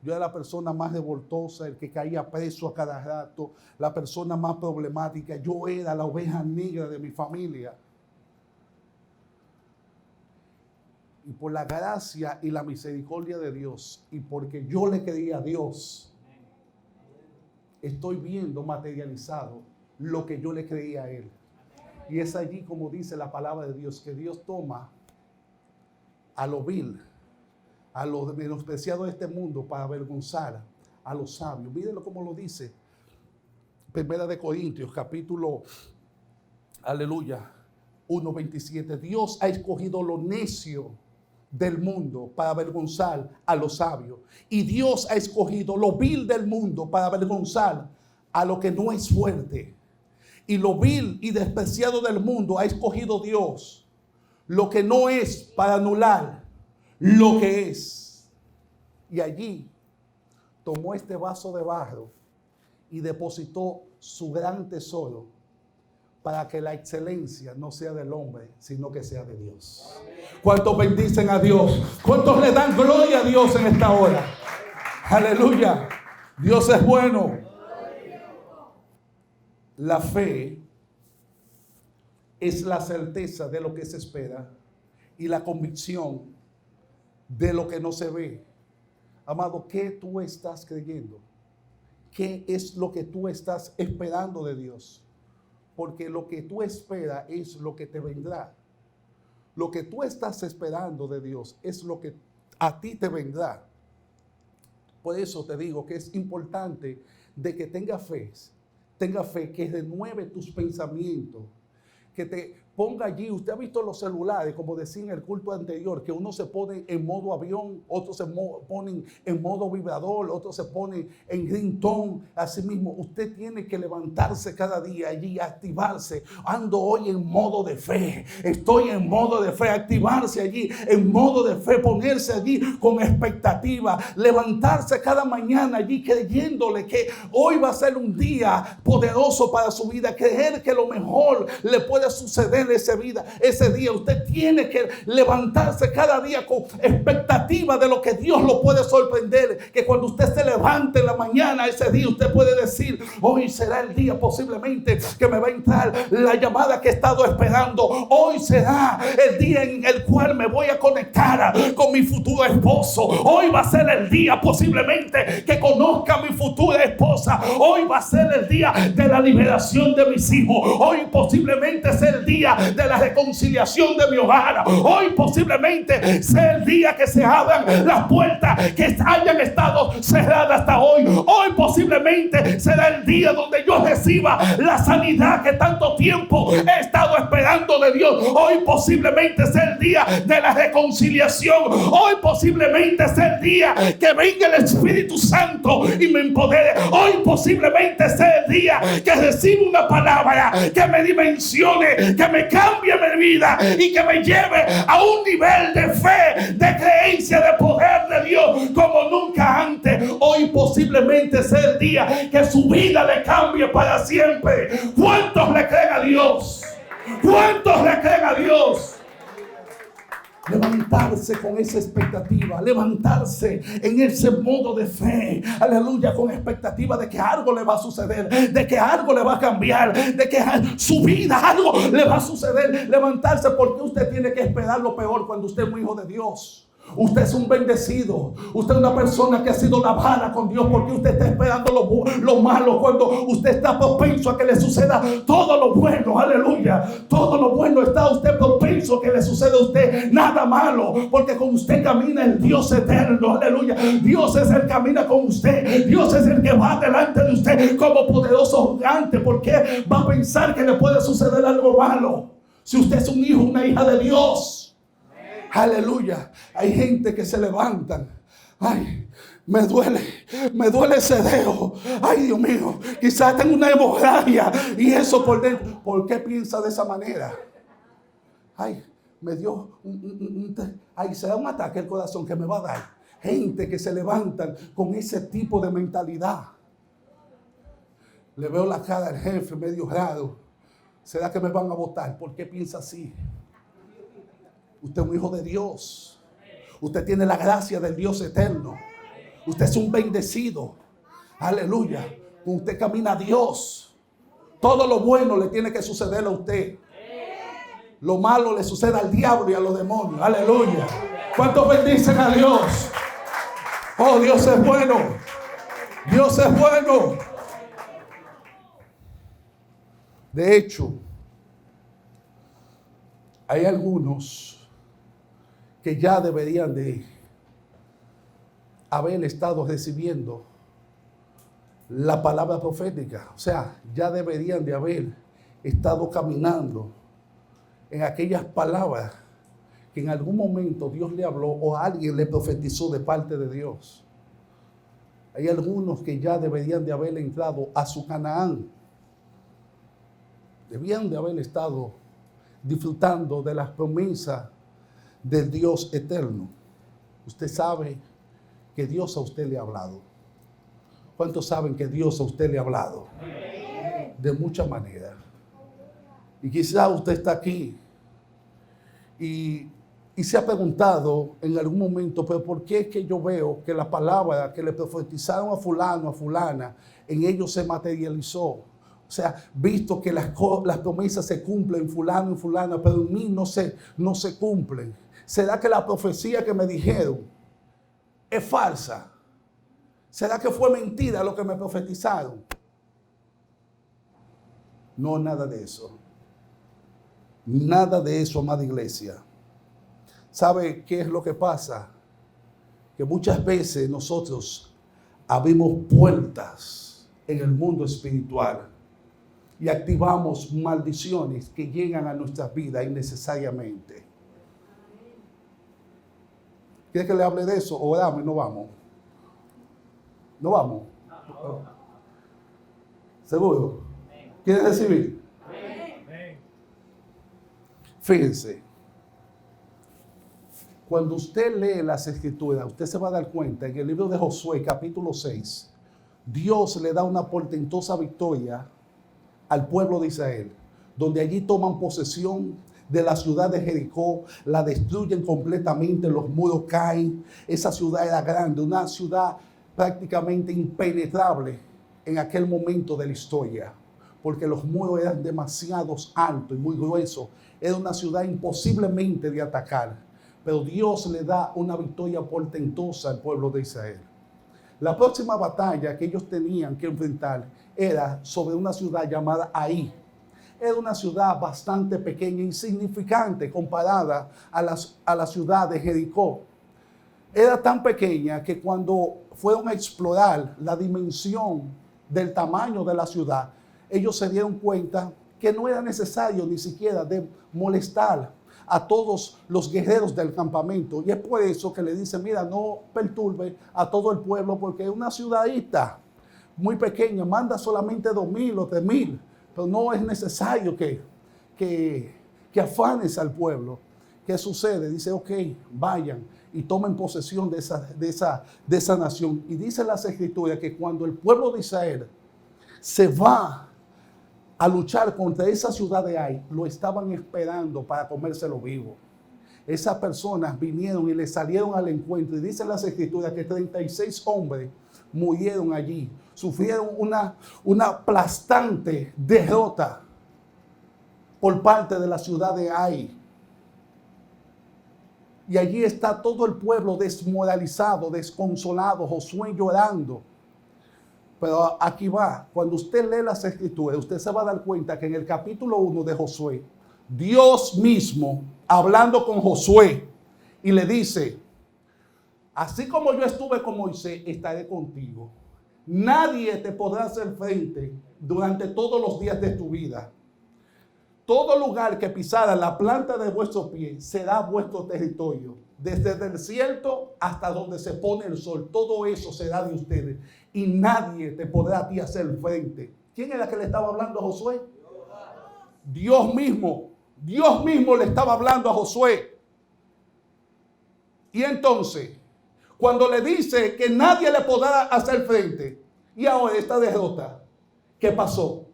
Yo era la persona más revoltosa, el que caía preso a cada rato, la persona más problemática. Yo era la oveja negra de mi familia. Y por la gracia y la misericordia de Dios, y porque yo le creía a Dios, estoy viendo materializado lo que yo le creía a Él. Y es allí, como dice la palabra de Dios, que Dios toma a lo vil, a los menospreciados de este mundo para avergonzar a los sabios. Mírenlo como lo dice Primera de Corintios, capítulo, aleluya, 1:27. Dios ha escogido lo necio del mundo para avergonzar a los sabios. Y Dios ha escogido lo vil del mundo para avergonzar a lo que no es fuerte. Y lo vil y despreciado del mundo ha escogido Dios, lo que no es, para anular lo que es. Y allí tomó este vaso de barro y depositó su gran tesoro, para que la excelencia no sea del hombre, sino que sea de Dios. ¿Cuántos bendicen a Dios? ¿Cuántos le dan gloria a Dios en esta hora? Aleluya. Dios es bueno. La fe es la certeza de lo que se espera y la convicción de lo que no se ve. Amado, ¿qué tú estás creyendo? ¿Qué es lo que tú estás esperando de Dios? Porque lo que tú esperas es lo que te vendrá. Lo que tú estás esperando de Dios es lo que a ti te vendrá. Por eso te digo que es importante de que tengas fe, que renueve tus pensamientos, que te ponga allí. Usted ha visto los celulares, como decía en el culto anterior, que uno se pone en modo avión, otros se ponen en modo vibrador, otros se ponen en ringtone. Así mismo, usted tiene que levantarse cada día allí, activarse. Ando hoy en modo de fe, estoy en modo de fe, activarse allí en modo de fe, ponerse allí con expectativa, levantarse cada mañana allí creyéndole que hoy va a ser un día poderoso para su vida, creer que lo mejor le puede suceder ese día. Usted tiene que levantarse cada día con expectativa de lo que Dios lo puede sorprender, que cuando usted se levante en la mañana ese día, usted puede decir: hoy será el día posiblemente que me va a entrar la llamada que he estado esperando. Hoy será el día en el cual me voy a conectar con mi futuro esposo. Hoy va a ser el día posiblemente que conozca a mi futura esposa. Hoy va a ser el día de la liberación de mis hijos. Hoy posiblemente sea el día de la reconciliación de mi hogar. Hoy posiblemente sea el día que se abran las puertas que hayan estado cerradas hasta hoy. Hoy posiblemente será el día donde yo reciba la sanidad que tanto tiempo he estado esperando de Dios. Hoy posiblemente sea el día de la reconciliación. Hoy posiblemente sea el día que venga el Espíritu Santo y me empodere. Hoy posiblemente sea el día que reciba una palabra que me dimensione, que me cambie mi vida y que me lleve a un nivel de fe, de creencia, de poder de Dios como nunca antes. Hoy posiblemente sea el día que su vida le cambie para siempre. ¿Cuántos le creen a Dios? ¿Cuántos le creen a Dios? Levantarse con esa expectativa, levantarse en ese modo de fe, aleluya, con expectativa de que algo le va a suceder, de que algo le va a cambiar, de que su vida algo le va a suceder. Levantarse, porque usted tiene que esperar lo peor cuando usted es un hijo de Dios. Usted es un bendecido. Usted es una persona que ha sido lavada con Dios, porque usted está esperando lo malo cuando usted está propenso a que le suceda todo lo bueno. Aleluya. Todo lo bueno está usted propenso a que le suceda a usted. Nada malo, porque con usted camina el Dios eterno. Aleluya. Dios es el que camina con usted. Dios es el que va delante de usted como poderoso gigante. ¿Por qué va a pensar que le puede suceder algo malo? Si usted es un hijo, una hija de Dios. Aleluya. Hay gente que se levantan. Ay, me duele ese dedo. Ay, Dios mío, quizás tengo una hemorragia y eso por dentro. ¿Por qué piensa de esa manera? Ay, me dio ay, será un ataque al corazón que me va a dar. Gente que se levantan con ese tipo de mentalidad. Le veo la cara al jefe medio raro. ¿Será que me van a votar? ¿Por qué piensa así? Usted es un hijo de Dios. Usted tiene la gracia del Dios eterno. Usted es un bendecido. Aleluya. Usted camina a Dios. Todo lo bueno le tiene que suceder a usted. Lo malo le sucede al diablo y a los demonios. Aleluya. ¿Cuántos bendicen a Dios? Oh, Dios es bueno. Dios es bueno. De hecho, hay algunos que ya deberían de haber estado recibiendo la palabra profética. O sea, ya deberían de haber estado caminando en aquellas palabras que en algún momento Dios le habló o alguien le profetizó de parte de Dios. Hay algunos que ya deberían de haber entrado a su Canaán. Debían de haber estado disfrutando de las promesas del Dios eterno. Usted sabe que Dios a usted le ha hablado. ¿Cuántos saben que Dios a usted le ha hablado? De muchas maneras. Y quizá usted está aquí y se ha preguntado en algún momento, pero ¿por qué es que yo veo que la palabra que le profetizaron a fulano, a fulana, en ellos se materializó? O sea, visto que las promesas se cumplen en fulano y fulana, pero en mí no se cumplen. ¿Será que la profecía que me dijeron es falsa? ¿Será que fue mentira lo que me profetizaron? No, nada de eso. Nada de eso, amada iglesia. ¿Sabe qué es lo que pasa? Que muchas veces nosotros abrimos puertas en el mundo espiritual y activamos maldiciones que llegan a nuestras vidas innecesariamente. ¿Quiere que le hable de eso? Oramos y no vamos. ¿No vamos? ¿Seguro? ¿Quiere recibir? Fíjense, cuando usted lee las Escrituras, usted se va a dar cuenta en el libro de Josué, capítulo 6, Dios le da una portentosa victoria al pueblo de Israel, donde allí toman posesión de la ciudad de Jericó, la destruyen completamente, los muros caen. Esa ciudad era grande, una ciudad prácticamente impenetrable en aquel momento de la historia, porque los muros eran demasiado altos y muy gruesos. Era una ciudad imposiblemente de atacar, pero Dios le da una victoria portentosa al pueblo de Israel. La próxima batalla que ellos tenían que enfrentar era sobre una ciudad llamada Ai. Era una ciudad bastante pequeña, insignificante comparada a la ciudad de Jericó. Era tan pequeña que cuando fueron a explorar la dimensión del tamaño de la ciudad, ellos se dieron cuenta que no era necesario ni siquiera de molestar a todos los guerreros del campamento. Y es por eso que le dicen, mira, no perturbe a todo el pueblo porque es una ciudadita muy pequeña, manda solamente 2,000 o 3,000, pero no es necesario que afanes al pueblo. ¿Qué sucede? Dice, ok, vayan y tomen posesión de esa nación. Y dice las Escrituras que cuando el pueblo de Israel se va a luchar contra esa ciudad de Ai, lo estaban esperando para comérselo vivo. Esas personas vinieron y le salieron al encuentro. Y dicen las Escrituras que 36 hombres murieron allí. Sufrieron una aplastante derrota por parte de la ciudad de Ai. Y allí está todo el pueblo desmoralizado, desconsolado, Josué llorando. Pero aquí va, cuando usted lee las Escrituras, usted se va a dar cuenta que en el capítulo 1 de Josué, Dios mismo hablando con Josué y le dice, así como yo estuve con Moisés, estaré contigo. Nadie te podrá hacer frente durante todos los días de tu vida. Todo lugar que pisara la planta de vuestros pies será vuestro territorio. Desde el desierto hasta donde se pone el sol, todo eso será de ustedes. Y nadie te podrá a ti hacer frente. ¿Quién era que le estaba hablando a Josué? Dios mismo. Dios mismo le estaba hablando a Josué. Y entonces, cuando le dice que nadie le podrá hacer frente, y ahora esta derrota, ¿qué pasó?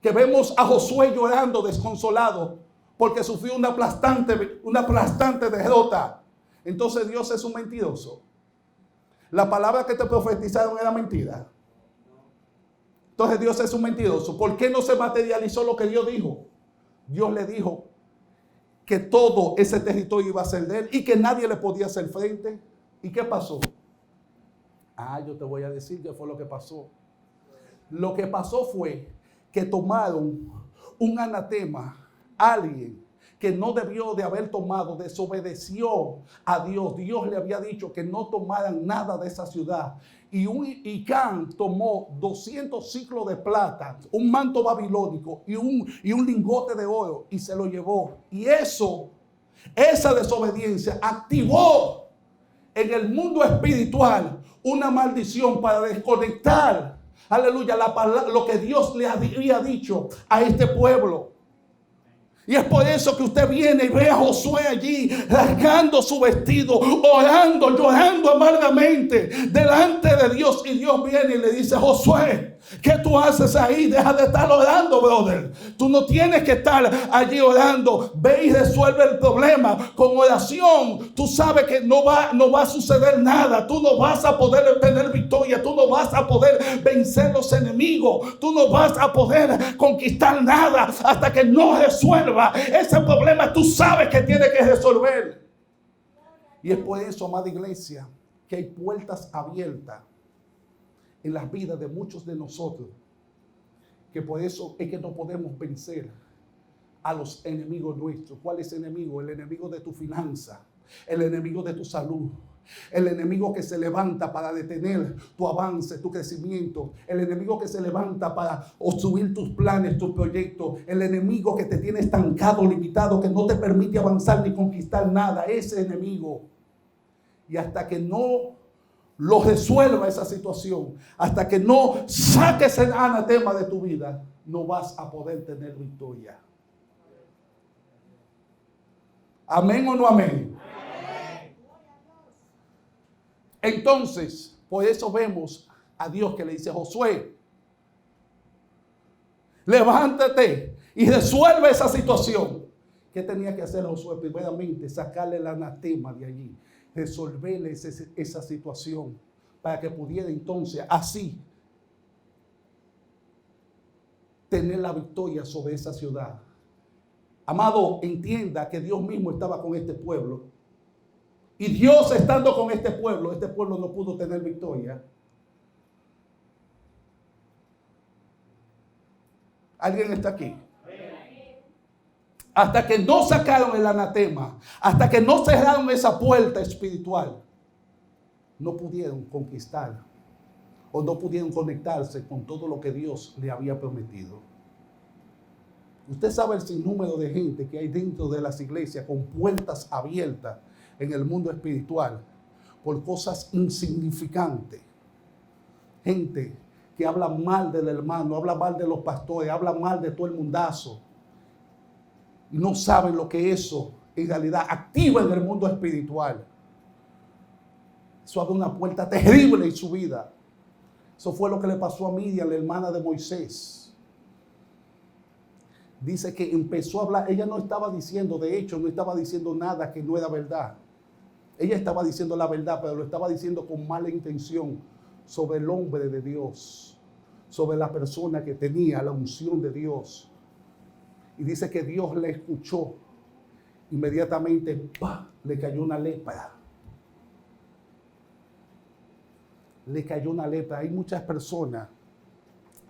Que vemos a Josué llorando desconsolado porque sufrió una aplastante derrota. Entonces Dios es un mentiroso. La palabra que te profetizaron era mentira. Entonces Dios es un mentiroso. ¿Por qué no se materializó lo que Dios dijo? Dios le dijo que todo ese territorio iba a ser de él y que nadie le podía hacer frente. ¿Y qué pasó? Yo te voy a decir qué fue lo que pasó. Lo que pasó fue que tomaron un anatema, alguien que no debió de haber tomado, desobedeció a Dios. Dios le había dicho que no tomaran nada de esa ciudad. Y Can tomó 200 ciclos de plata, un manto babilónico y un lingote de oro y se lo llevó. Y esa desobediencia activó en el mundo espiritual una maldición para desconectar, aleluya, lo que Dios le había dicho a este pueblo. Y es por eso que usted viene y ve a Josué allí rasgando su vestido, orando, llorando amargamente delante de Dios. Y Dios viene y le dice: Josué, ¿qué tú haces ahí? Deja de estar orando, brother. Tú no tienes que estar allí orando. Ve y resuelve el problema con oración. Tú sabes que no va a suceder nada. Tú no vas a poder tener victoria. Tú no vas a poder vencer los enemigos. Tú no vas a poder conquistar nada hasta que no resuelva ese problema. Tú sabes que tienes que resolver. Y es por eso, amada iglesia, que hay puertas abiertas en las vidas de muchos de nosotros, que por eso es que no podemos vencer a los enemigos nuestros. ¿Cuál es el enemigo? El enemigo de tu finanza, el enemigo de tu salud, el enemigo que se levanta para detener tu avance, tu crecimiento, el enemigo que se levanta para obstruir tus planes, tus proyectos, el enemigo que te tiene estancado, limitado, que no te permite avanzar ni conquistar nada. Ese enemigo. Y hasta que no lo resuelva esa situación, hasta que no saques el anatema de tu vida, no vas a poder tener victoria. ¿Amén o no amén? Amén. Entonces, por eso vemos a Dios que le dice: Josué, levántate y resuelve esa situación. ¿Qué tenía que hacer Josué? Primeramente, sacarle el anatema de allí, resolverle esa situación, para que pudiera entonces así tener la victoria sobre esa ciudad. Amado, entienda que Dios mismo estaba con este pueblo. Y Dios estando con este pueblo no pudo tener victoria. ¿Alguien está aquí? Hasta que no sacaron el anatema, hasta que no cerraron esa puerta espiritual, no pudieron conquistar o no pudieron conectarse con todo lo que Dios le había prometido. Usted sabe el sinnúmero de gente que hay dentro de las iglesias con puertas abiertas en el mundo espiritual por cosas insignificantes. Gente que habla mal del hermano, habla mal de los pastores, habla mal de todo el mundazo. Y no saben lo que eso en realidad activa en el mundo espiritual. Eso abre una puerta terrible en su vida. Eso fue lo que le pasó a Miriam, la hermana de Moisés. Dice que empezó a hablar. Ella no estaba diciendo, de hecho, no estaba diciendo nada que no era verdad. Ella estaba diciendo la verdad, pero lo estaba diciendo con mala intención sobre el hombre de Dios, sobre la persona que tenía la unción de Dios. Y dice que Dios le escuchó. Inmediatamente, ¡pah!, le cayó una lepra. Le cayó una lepra. Hay muchas personas.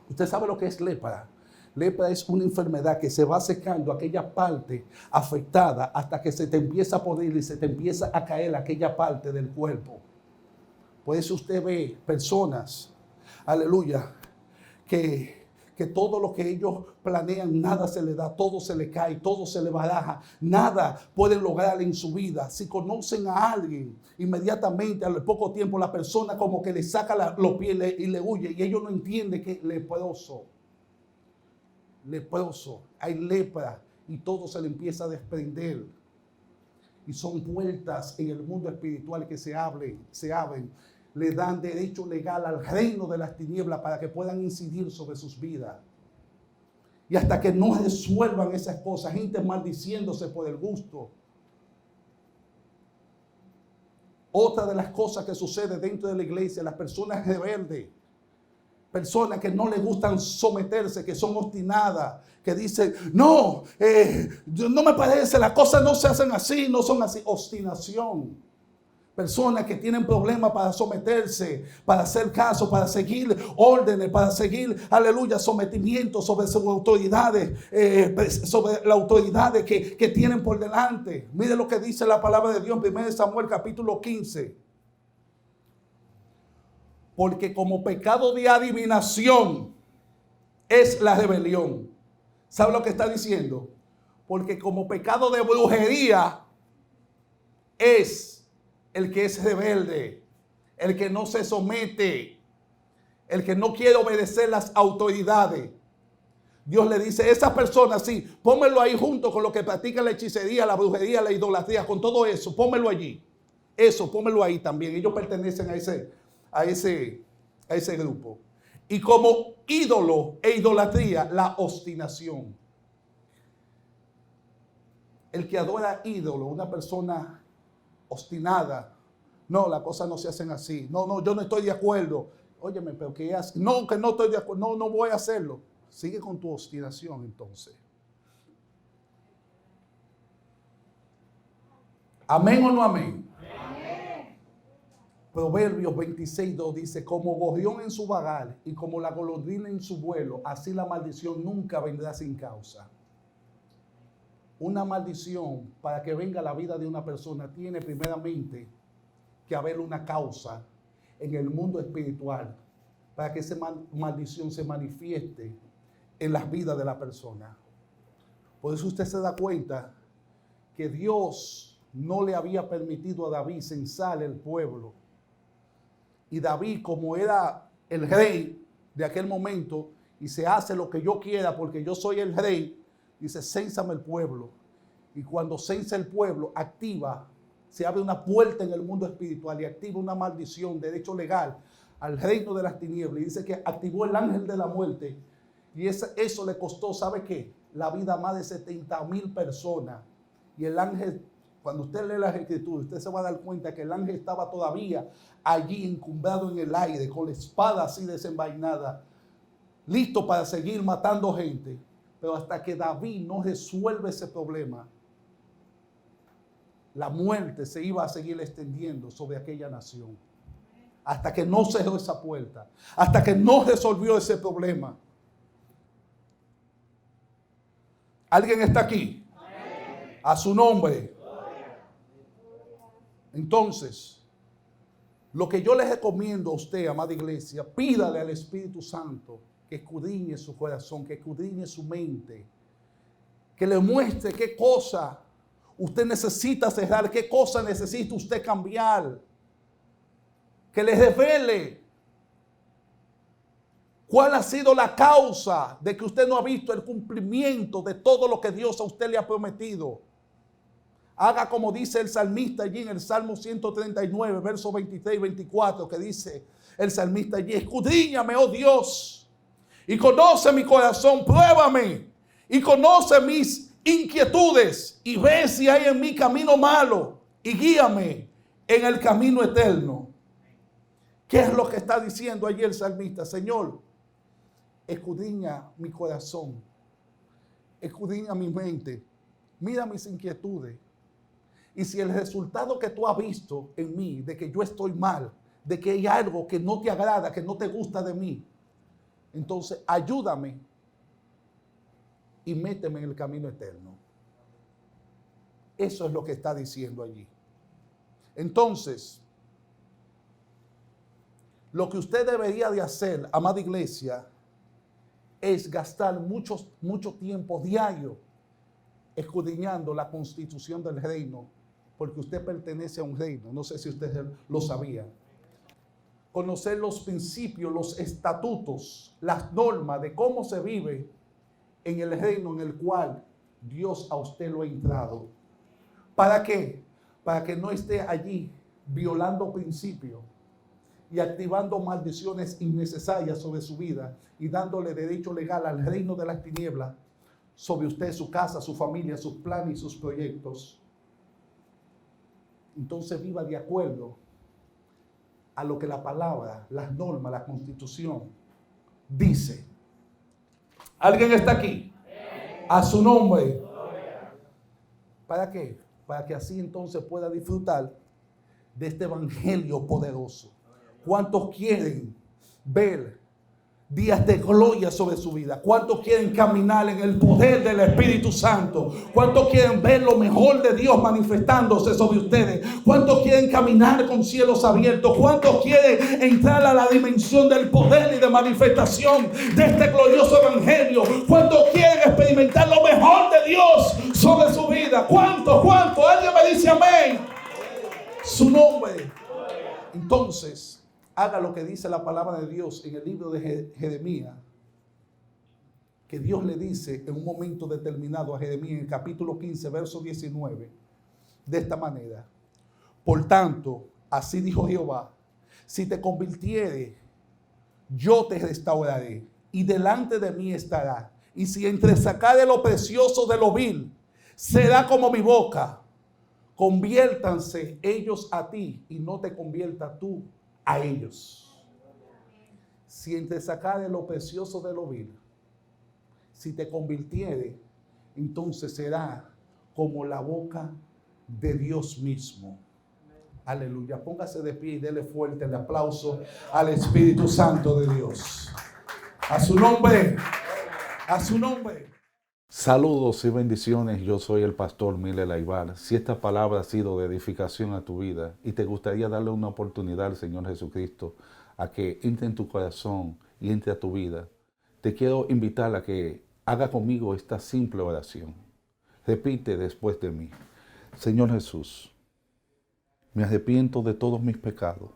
¿Usted sabe lo que es lepra? Lepra es una enfermedad que se va secando aquella parte afectada hasta que se te empieza a podrir y se te empieza a caer aquella parte del cuerpo. Por eso usted ve personas, aleluya, que todo lo que ellos planean, nada se le da, todo se le cae, todo se le baraja, nada pueden lograr en su vida. Si conocen a alguien, inmediatamente al poco tiempo la persona como que le saca los pies y le huye, y ellos no entienden que es leproso. Leproso, hay lepra y todo se le empieza a desprender. Y son puertas en el mundo espiritual que se abren, le dan derecho legal al reino de las tinieblas para que puedan incidir sobre sus vidas. Y hasta que no resuelvan esas cosas, gente maldiciéndose por el gusto. Otra de las cosas que sucede dentro de la iglesia, las personas rebeldes, personas que no les gustan someterse, que son obstinadas, que dicen, no, no me parece, las cosas no se hacen así, no son así. Obstinación. Personas que tienen problemas para someterse, para hacer caso, para seguir órdenes, para seguir, aleluya, sometimiento sobre sus autoridades, sobre las autoridades que tienen por delante. Mire lo que dice la palabra de Dios en 1 Samuel capítulo 15. Porque como pecado de adivinación es la rebelión. ¿Sabe lo que está diciendo? Porque como pecado de brujería es el que es rebelde, el que no se somete, el que no quiere obedecer las autoridades. Dios le dice, esas personas, sí, pónmelo ahí junto con lo que practican la hechicería, la brujería, la idolatría, con todo eso, pónmelo allí. Eso, pónmelo ahí también. Ellos pertenecen a ese grupo. Y como ídolo e idolatría, la obstinación. El que adora ídolo, una persona obstinada. No, las cosas no se hacen así. No, yo no estoy de acuerdo. Óyeme, pero ¿qué haces? No, que no estoy de acuerdo. No voy a hacerlo. Sigue con tu obstinación entonces. ¿Amén o no amén? Amén. Proverbios 26:2 dice, como gorrión en su vagar y como la golondrina en su vuelo, así la maldición nunca vendrá sin causa. Una maldición, para que venga a la vida de una persona, tiene primeramente que haber una causa en el mundo espiritual para que esa maldición se manifieste en las vidas de la persona. Por eso usted se da cuenta que Dios no le había permitido a David censar el pueblo. Y David, como era el rey de aquel momento, y se hace lo que yo quiera porque yo soy el rey, dice, cénsame el pueblo. Y cuando censa el pueblo, se abre una puerta en el mundo espiritual y activa una maldición, derecho legal, al reino de las tinieblas. Y dice que activó el ángel de la muerte. Y eso le costó, ¿sabe qué? La vida a más de 70,000 personas. Y el ángel, cuando usted lee las escrituras, usted se va a dar cuenta que el ángel estaba todavía allí encumbrado en el aire, con la espada así desenvainada, listo para seguir matando gente. Pero hasta que David no resuelve ese problema, la muerte se iba a seguir extendiendo sobre aquella nación. Hasta que no cerró esa puerta, hasta que no resolvió ese problema. ¿Alguien está aquí? A su nombre. Entonces, lo que yo les recomiendo a usted, amada iglesia, pídale al Espíritu Santo que escudriñe su corazón, que escudriñe su mente, que le muestre qué cosa usted necesita cerrar, qué cosa necesita usted cambiar, que le revele cuál ha sido la causa de que usted no ha visto el cumplimiento de todo lo que Dios a usted le ha prometido. Haga como dice el salmista allí en el Salmo 139, versos 23 y 24, que dice el salmista allí, escudriñame, oh Dios, y conoce mi corazón, pruébame, y conoce mis inquietudes, y ve si hay en mí camino malo, y guíame en el camino eterno. ¿Qué es lo que está diciendo allí el salmista? Señor, escudriña mi corazón, escudriña mi mente, mira mis inquietudes. Y si el resultado que tú has visto en mí, de que yo estoy mal, de que hay algo que no te agrada, que no te gusta de mí, entonces ayúdame y méteme en el camino eterno. Eso es lo que está diciendo allí. Entonces, lo que usted debería de hacer, amada iglesia, es gastar mucho tiempo diario escudriñando la constitución del reino, porque usted pertenece a un reino. No sé si usted lo sabía. Conocer los principios, los estatutos, las normas de cómo se vive en el reino en el cual Dios a usted lo ha entrado. ¿Para qué? Para que no esté allí violando principios y activando maldiciones innecesarias sobre su vida y dándole derecho legal al reino de las tinieblas sobre usted, su casa, su familia, sus planes y sus proyectos. Entonces viva de acuerdo a lo que la palabra, las normas, la constitución dice. ¿Alguien está aquí? A su nombre. ¿Para qué? Para que así entonces pueda disfrutar de este evangelio poderoso. ¿Cuántos quieren ver días de gloria sobre su vida? ¿Cuántos quieren caminar en el poder del Espíritu Santo? ¿Cuántos quieren ver lo mejor de Dios manifestándose sobre ustedes? ¿Cuántos quieren caminar con cielos abiertos? ¿Cuántos quieren entrar a la dimensión del poder y de manifestación de este glorioso evangelio? ¿Cuántos quieren experimentar lo mejor de Dios sobre su vida? ¿Cuántos? Alguien me dice amén. Su nombre. Entonces, haga lo que dice la palabra de Dios en el libro de Jeremías, que Dios le dice en un momento determinado a Jeremías, en el capítulo 15, verso 19, de esta manera: por tanto, así dijo Jehová, si te convirtieres, yo te restauraré, y delante de mí estará, y si entresacare lo precioso de lo vil, será como mi boca. Conviértanse ellos a ti, y no te conviertas tú a ellos. Si entresacare lo precioso de lo vil, si te convirtiere, entonces será como la boca de Dios mismo. Aleluya. Póngase de pie y dele fuerte el aplauso al Espíritu Santo de Dios. A su nombre. A su nombre. Saludos y bendiciones, yo soy el pastor Mile Laivar. Si esta palabra ha sido de edificación a tu vida y te gustaría darle una oportunidad al Señor Jesucristo a que entre en tu corazón y entre a tu vida, te quiero invitar a que haga conmigo esta simple oración. Repite después de mí: Señor Jesús, me arrepiento de todos mis pecados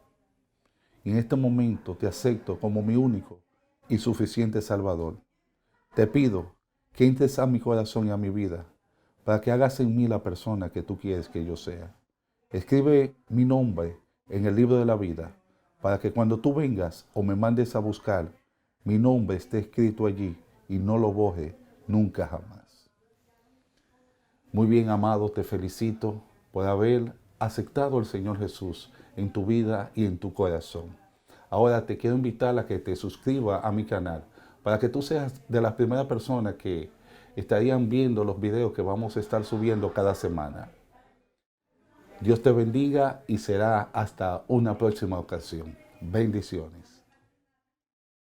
y en este momento te acepto como mi único y suficiente Salvador. Te pido que entres a mi corazón y a mi vida, para que hagas en mí la persona que tú quieres que yo sea. Escribe mi nombre en el libro de la vida, para que cuando tú vengas o me mandes a buscar, mi nombre esté escrito allí y no lo borre nunca jamás. Muy bien, amado, te felicito por haber aceptado al Señor Jesús en tu vida y en tu corazón. Ahora te quiero invitar a que te suscribas a mi canal, para que tú seas de las primeras personas que estarían viendo los videos que vamos a estar subiendo cada semana. Dios te bendiga y será hasta una próxima ocasión. Bendiciones.